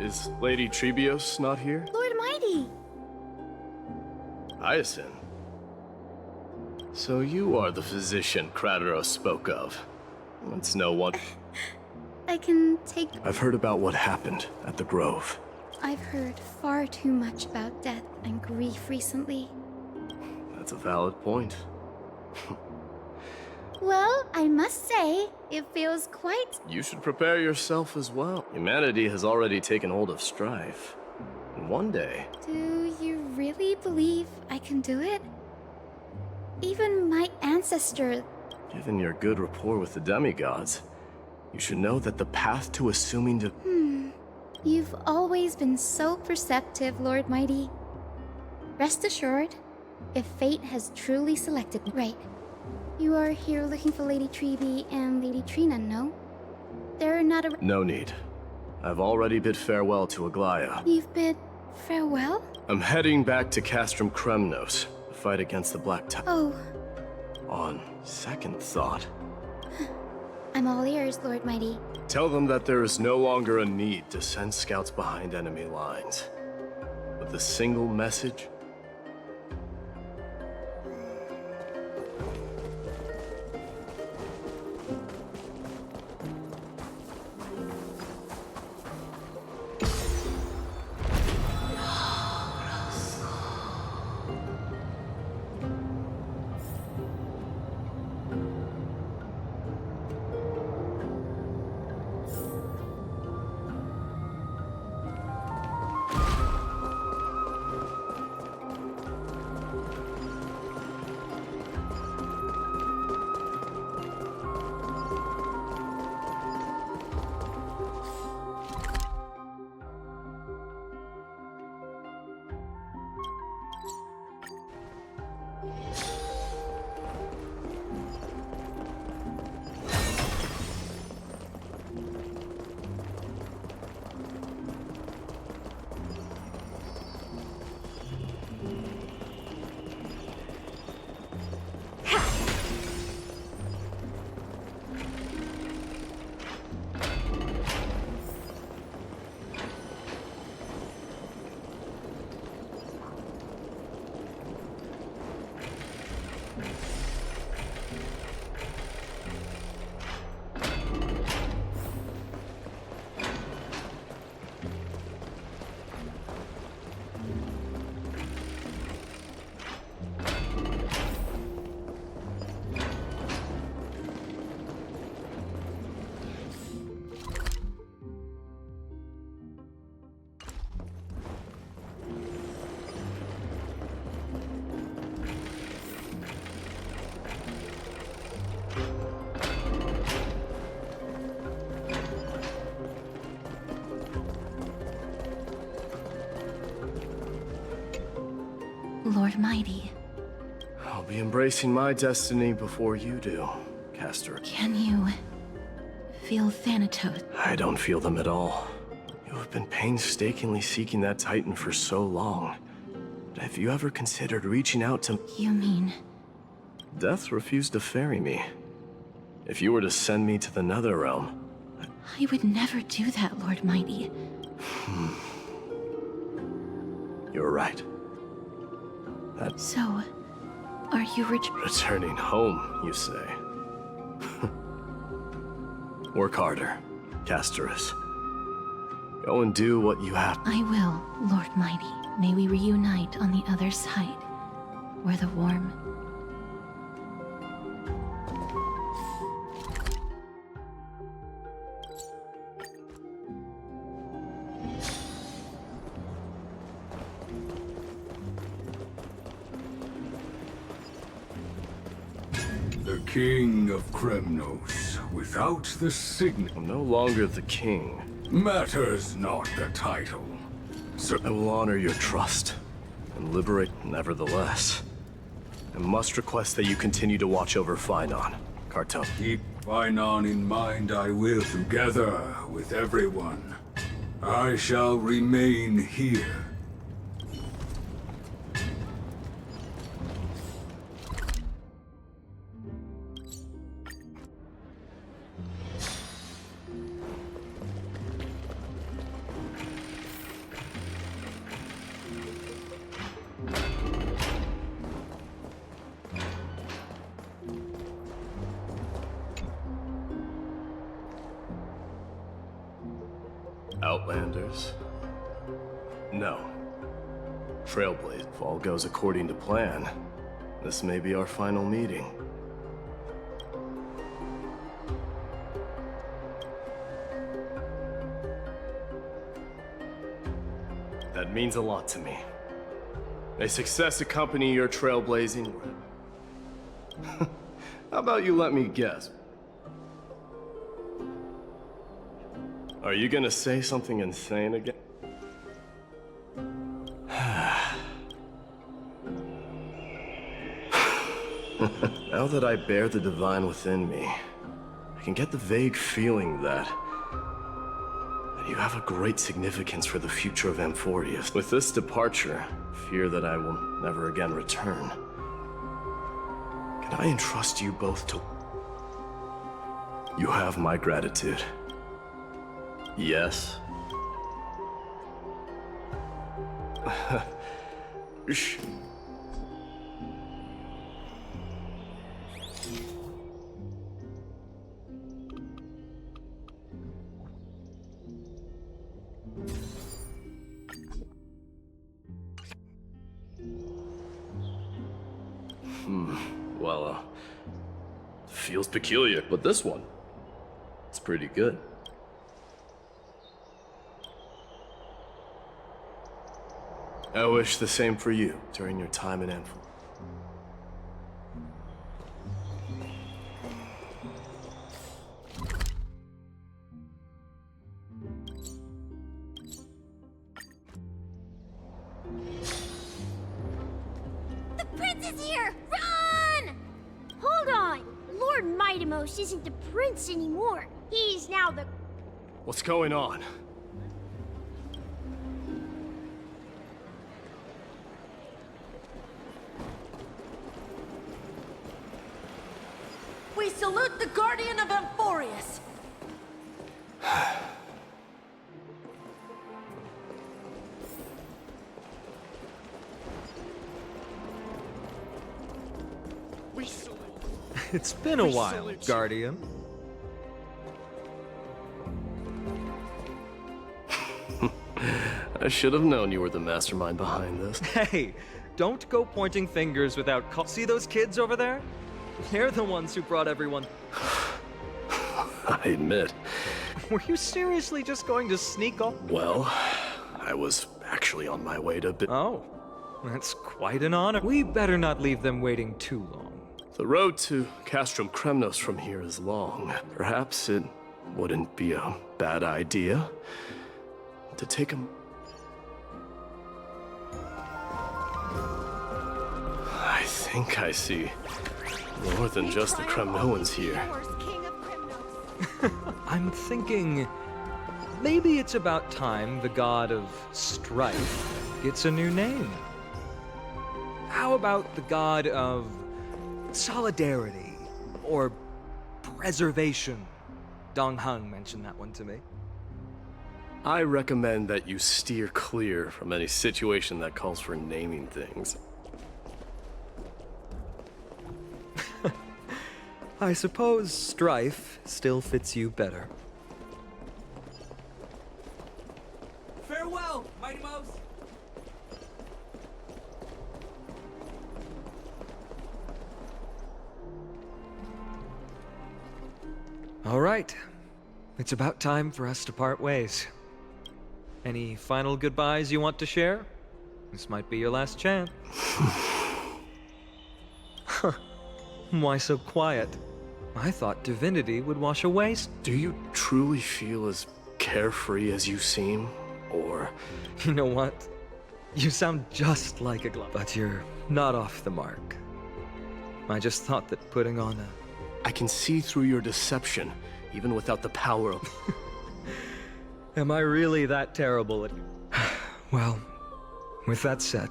Is Lady Trebios not here? Lord Mighty! Hyacinth. So you are the physician Krateros spoke of. It's no one. I can take... I've heard about what happened at the Grove. I've heard far too much about death and grief recently. That's a valid point. Well, I must say, it feels quite... You should prepare yourself as well. Humanity has already taken hold of strife. And one day... Do you really believe I can do it? Even my ancestor... Given your good rapport with the demigods, you should know that the path to assuming the... You've always been so perceptive, Lord Mighty. Rest assured, if fate has truly selected me... Right. You are here looking for Lady Treeby and Lady Trina, no? They're not a... No need. I've already bid farewell to Aglaya. You've bid farewell? I'm heading back to Castrum Kremnos to fight against the Black Tide. Oh. On second thought... I'm all ears, Lord Mighty. Tell them that there is no longer a need to send scouts behind enemy lines. With a single message... Lord Mighty. I'll be embracing my destiny before you do, Castor. Can you feel Thanatos? I don't feel them at all. You have been painstakingly seeking that Titan for so long. But have you ever considered reaching out to... You mean... Death refused to ferry me. If you were to send me to the Netherrealm... I would never do that, Lord Mighty. You're right. So, are you returning home, you say? Work harder, Castorus. Go and do what you have. I will, Lord Mighty. May we reunite on the other side, where the warm... The King of Kremnos, without the signet... I'm no longer the king. Matters not the title. Sir, I will honor your trust, and liberate nevertheless. I must request that you continue to watch over Finon, Carton. Keep Finon in mind, I will, together with everyone. I shall remain here. Outlanders? No. Trailblaze. If all goes according to plan, this may be our final meeting. That means a lot to me. May success accompany your trailblazing. How about you let me guess? Are you gonna say something insane again? Now that I bear the divine within me, I can get the vague feeling that you have a great significance for the future of Amphoreus. With this departure, fear that I will never again return. Can I entrust you both to... You have my gratitude. Yes. Shh. Well, feels peculiar, but this one, it's pretty good. I wish the same for you during your time in Amphoreus. The prince is here! Run! Hold on! Lord Mightimos isn't the prince anymore. He's now the... What's going on? We salute the Guardian of Amphoreus! It's been a while, Guardian. I should have known you were the mastermind behind this. Hey, don't go pointing fingers without See those kids over there? They're the ones who brought everyone... I admit. Were you seriously just going to sneak off? Well, I was actually on my way to... Oh, that's quite an honor. We better not leave them waiting too long. The road to Castrum Kremnos from here is long. Perhaps it wouldn't be a bad idea to take a... think I see more than just the Kremnoans here. I'm thinking maybe it's about time the god of strife gets a new name. How about the god of solidarity or preservation? Dong Hung mentioned that one to me. I recommend that you steer clear from any situation that calls for naming things. I suppose strife still fits you better. Farewell, Mighty Mouse! All right. It's about time for us to part ways. Any final goodbyes you want to share? This might be your last chance. Why so quiet? I thought divinity would wash away. Do you truly feel as carefree as you seem, or... You know what? You sound just like a glove, but you're not off the mark. I just thought that putting on a... I can see through your deception, even without the power of... Am I really that terrible at... Well, with that said...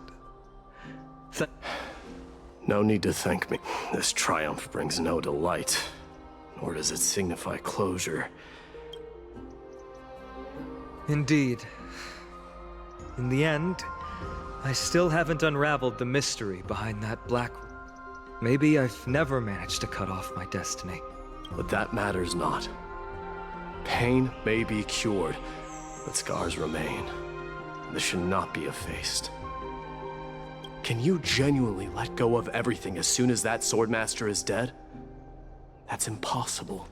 No need to thank me. This triumph brings no delight, nor does it signify closure. Indeed. In the end, I still haven't unraveled the mystery behind that black... Maybe I've never managed to cut off my destiny. But that matters not. Pain may be cured, but scars remain. This should not be effaced. Can you genuinely let go of everything as soon as that Swordmaster is dead? That's impossible.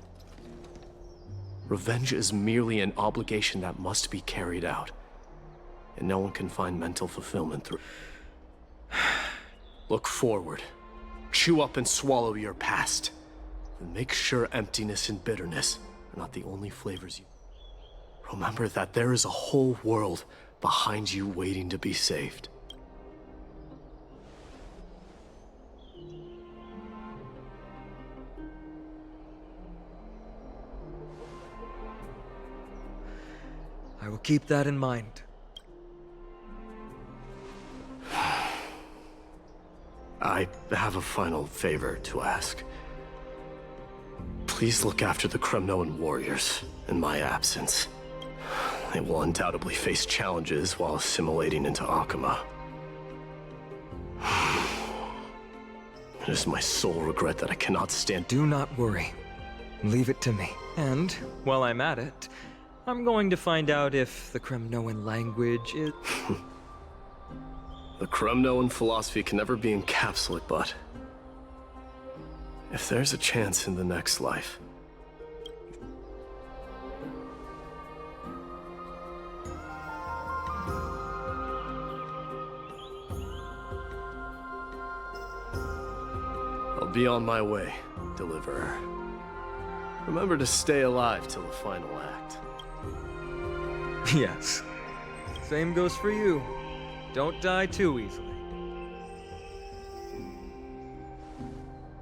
Revenge is merely an obligation that must be carried out, and no one can find mental fulfillment through. Look forward. Chew up and swallow your past. And make sure emptiness and bitterness are not the only flavors you... Remember that there is a whole world behind you waiting to be saved. I will keep that in mind. I have a final favor to ask. Please look after the Kremnoan warriors in my absence. They will undoubtedly face challenges while assimilating into Akama. It is my sole regret that I cannot stand... Do not worry. Leave it to me. And, while I'm at it, I'm going to find out if the Kremnoan language is... The Kremnoan philosophy can never be encapsulated, but... if there's a chance in the next life... I'll be on my way, Deliverer. Remember to stay alive till the final act. Yes. Same goes for you. Don't die too easily.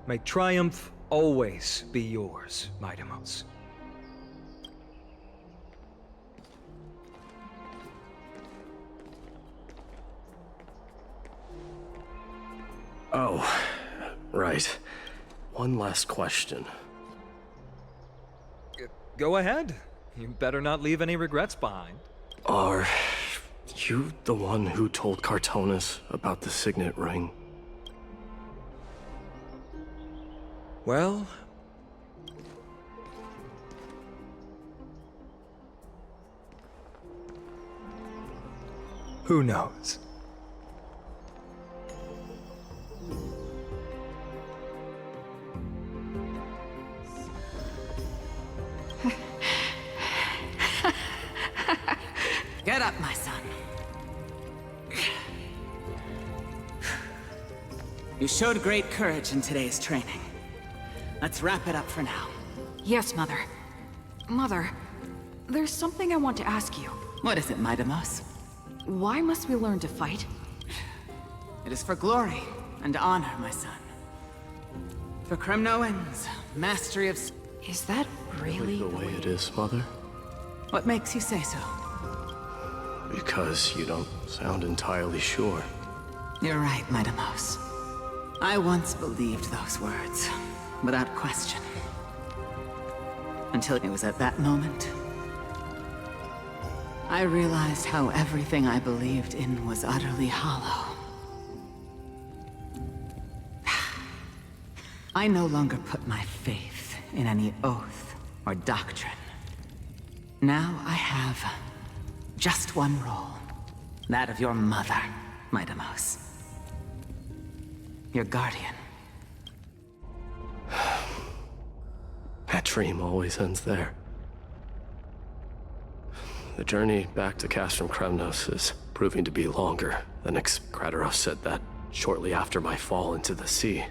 May triumph always be yours, Mightimos. Oh, right. One last question. Go ahead. You better not leave any regrets behind. Are you the one who told Cartonis about the signet ring? Well... who knows? Get up, my son. You showed great courage in today's training. Let's wrap it up for now. Yes, Mother. Mother, there's something I want to ask you. What is it, Mightimos? Why must we learn to fight? It is for glory, and honor, my son. For Kremnoans, mastery of... Is that really the way it is, Mother? What makes you say so? Because you don't sound entirely sure. You're right, my Deimos. I once believed those words, without question. Until it was at that moment, I realized how everything I believed in was utterly hollow. I no longer put my faith in any oath or doctrine. Now I have just one role. That of your mother, my Deimos. Your guardian. That dream always ends there. The journey back to Castrum Kremnos is proving to be longer than Krateros said that shortly after my fall into the sea,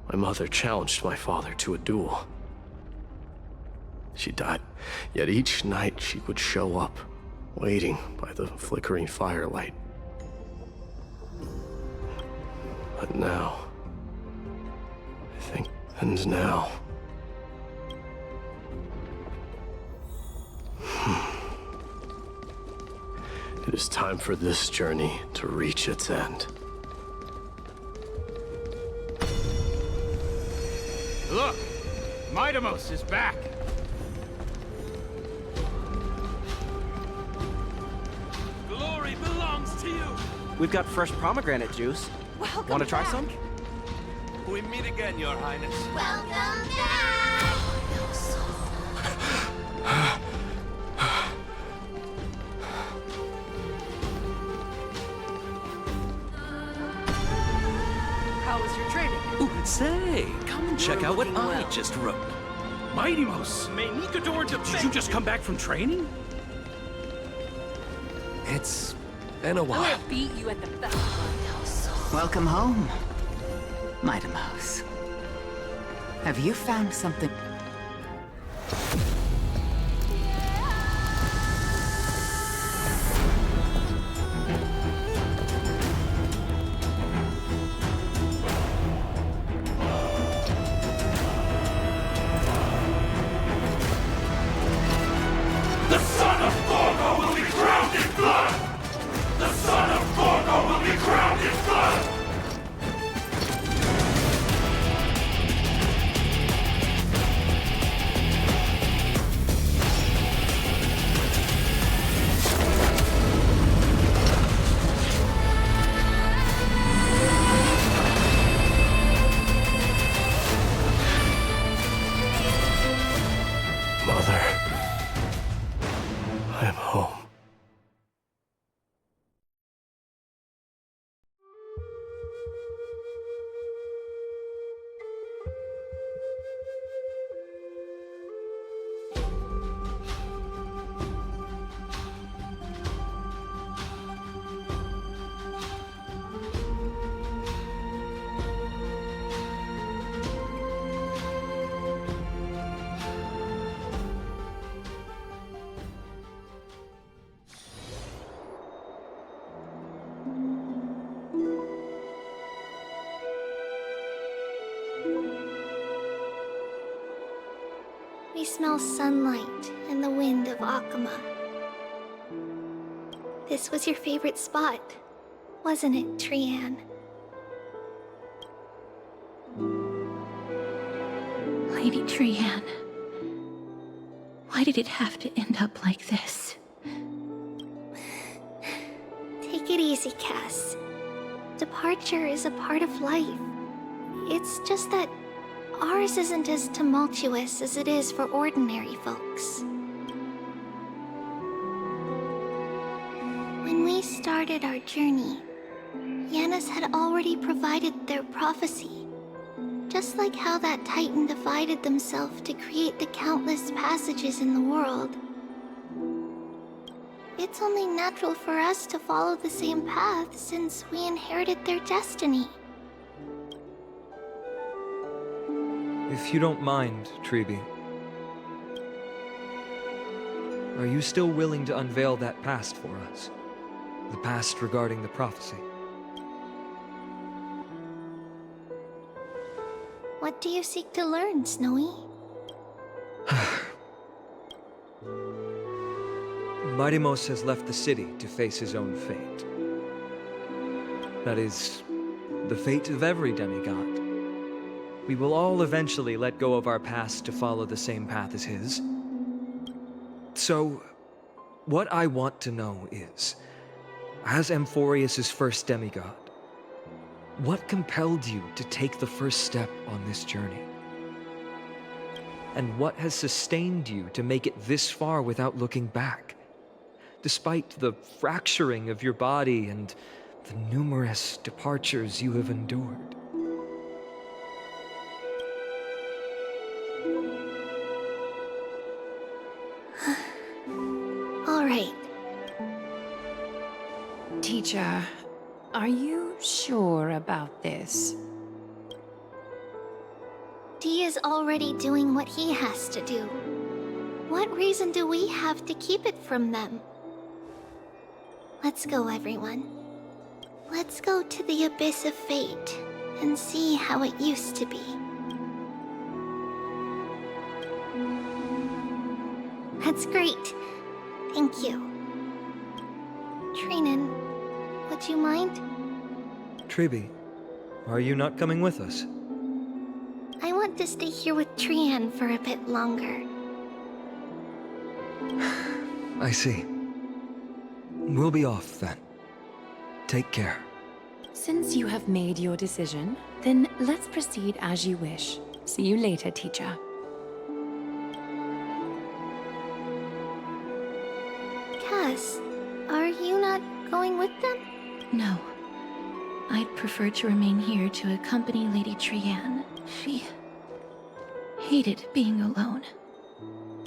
my mother challenged my father to a duel. She died, yet each night she would show up, waiting by the flickering firelight. But now, I think, and now. It is time for this journey to reach its end. Look! My Deimos is back! Glory belongs to you! We've got fresh pomegranate juice. Welcome Want to try back. some? We meet again, Your Highness. Welcome back! How was your training? Ooh, say, come and check out what I just wrote. Mighty Mouse! Did you just come back from training? It's been a while. Beat you at the best. Welcome home, my Deimos. Have you found something? The son of Gorgo will be crowned in blood! The son of Gorgo will be crowned in blood! Mother, I am home. We smell sunlight and the wind of Akama. This was your favorite spot, wasn't it, Trian? Lady Trian, why did it have to end up like this? Take it easy, Cass. Departure is a part of life. It's just that ours isn't as tumultuous as it is for ordinary folks. When we started our journey, Yanis had already provided their prophecy. Just like how that Titan divided themselves to create the countless passages in the world. It's only natural for us to follow the same path since we inherited their destiny. If you don't mind, Treeby, are you still willing to unveil that past for us? The past regarding the prophecy? What do you seek to learn, Snowy? Mightimos has left the city to face his own fate. That is, the fate of every demigod. We will all eventually let go of our past to follow the same path as his. So, what I want to know is, as Amphoreus' first demigod, what compelled you to take the first step on this journey? And what has sustained you to make it this far without looking back? Despite the fracturing of your body and the numerous departures you have endured. All right. Teacher, are you sure about this? Dee is already doing what he has to do. What reason do we have to keep it from them? Let's go, everyone. Let's go to the abyss of fate and see how it used to be. That's great. Thank you. Trinan, would you mind? Tribi, are you not coming with us? I want to stay here with Trian for a bit longer. I see. We'll be off then. Take care. Since you have made your decision, then let's proceed as you wish. See you later, teacher. Cass, are you not going with them? No. I'd prefer to remain here to accompany Lady Trian. She hated being alone.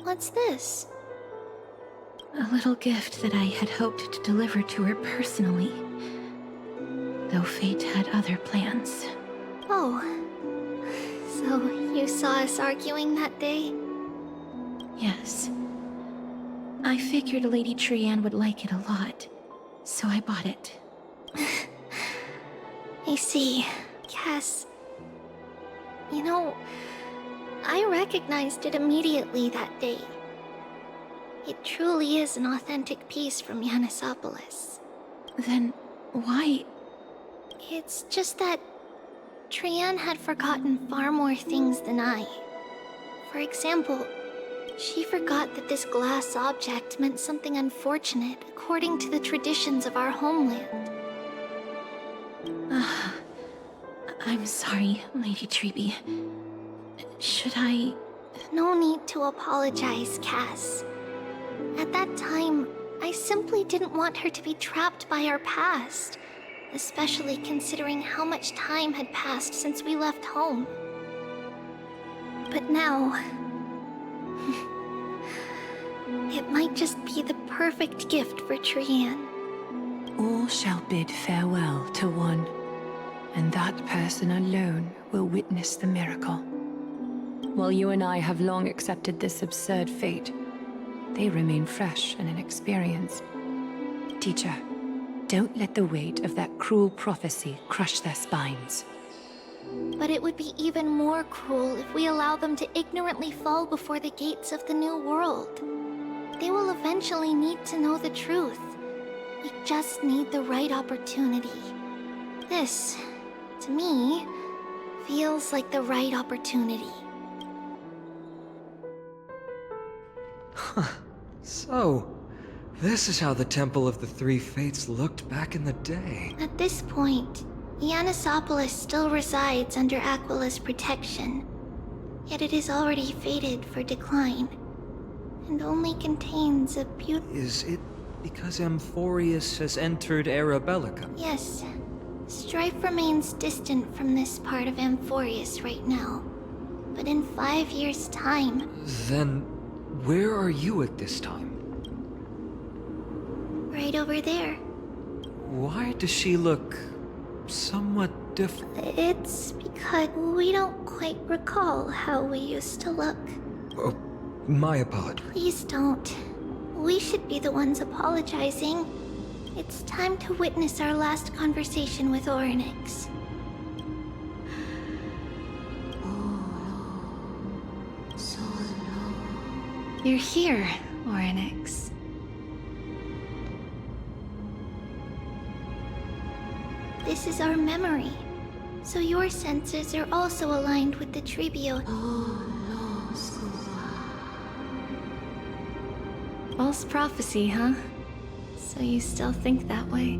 What's this? A little gift that I had hoped to deliver to her personally. Though fate had other plans. Oh. So you saw us arguing that day? Yes. I figured Lady Trian would like it a lot, so I bought it. I see. Cass. You know, I recognized it immediately that day. It truly is an authentic piece from Yanisopolis. Then why? It's just that Trian had forgotten far more things than I. For example, she forgot that this glass object meant something unfortunate according to the traditions of our homeland. I'm sorry, Lady Tribi. Should I... No need to apologize, Cass. At that time, I simply didn't want her to be trapped by our past, especially considering how much time had passed since we left home. But now... it might just be the perfect gift for Trian. All shall bid farewell to one, and that person alone will witness the miracle. While you and I have long accepted this absurd fate, they remain fresh and inexperienced. Teacher, don't let the weight of that cruel prophecy crush their spines. But it would be even more cruel if we allow them to ignorantly fall before the gates of the new world. They will eventually need to know the truth. We just need the right opportunity. This, to me, feels like the right opportunity. So, this is how the Temple of the Three Fates looked back in the day. At this point, Yanisopolis still resides under Aquila's protection, yet it is already fated for decline, and only contains a beautiful... Is it because Amphoreus has entered Era Bellica? Yes. Strife remains distant from this part of Amphoreus right now, but in 5 years' time... Then, where are you at this time? Right over there. Why does she look somewhat different? It's because we don't quite recall how we used to look. Oh, my apologies. Please don't. We should be the ones apologizing. It's time to witness our last conversation with Orynyx. Oh, You're here, Orynyx. This is our memory. So your senses are also aligned with the Tribio. False prophecy, huh? So you still think that way?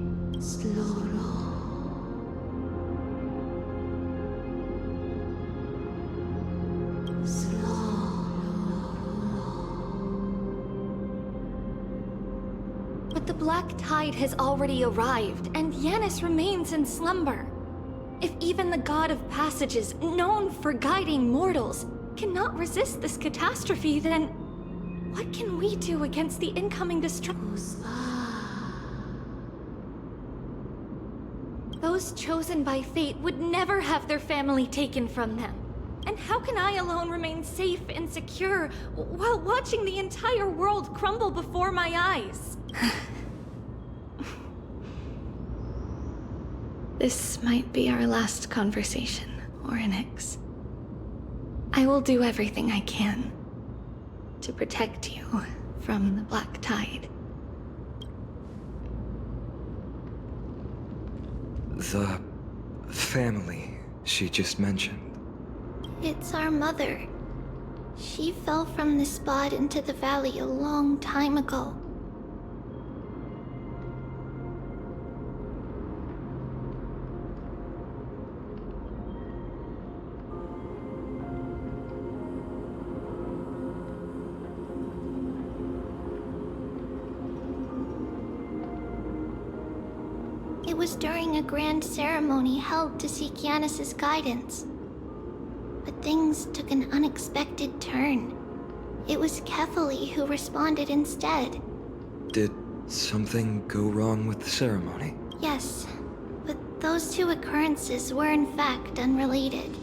But the Black Tide has already arrived, and Yanis remains in slumber. If even the God of Passages, known for guiding mortals, cannot resist this catastrophe, then what can we do against the incoming destruction? Those chosen by fate would never have their family taken from them. And how can I alone remain safe and secure while watching the entire world crumble before my eyes? This might be our last conversation, Orynyx. I will do everything I can to protect you from the Black Tide. The family she just mentioned. It's our mother. She fell from the spot into the valley a long time ago. It was during a grand ceremony held to seek Yanis' guidance. But things took an unexpected turn. It was Kefali who responded instead. Did something go wrong with the ceremony? Yes, but those two occurrences were in fact unrelated.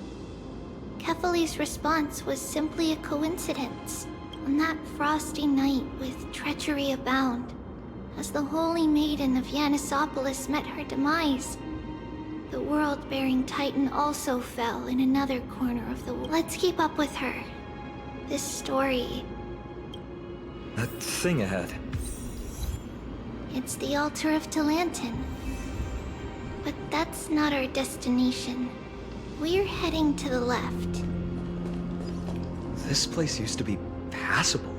Kefali's response was simply a coincidence. On that frosty night with treachery abound, as the Holy Maiden of Yanisopolis met her demise, the world-bearing Titan also fell in another corner of the world. Let's keep up with her. This story, That thing ahead. it's the altar of Talantin. But that's not our destination. We're heading to the left. This place used to be passable.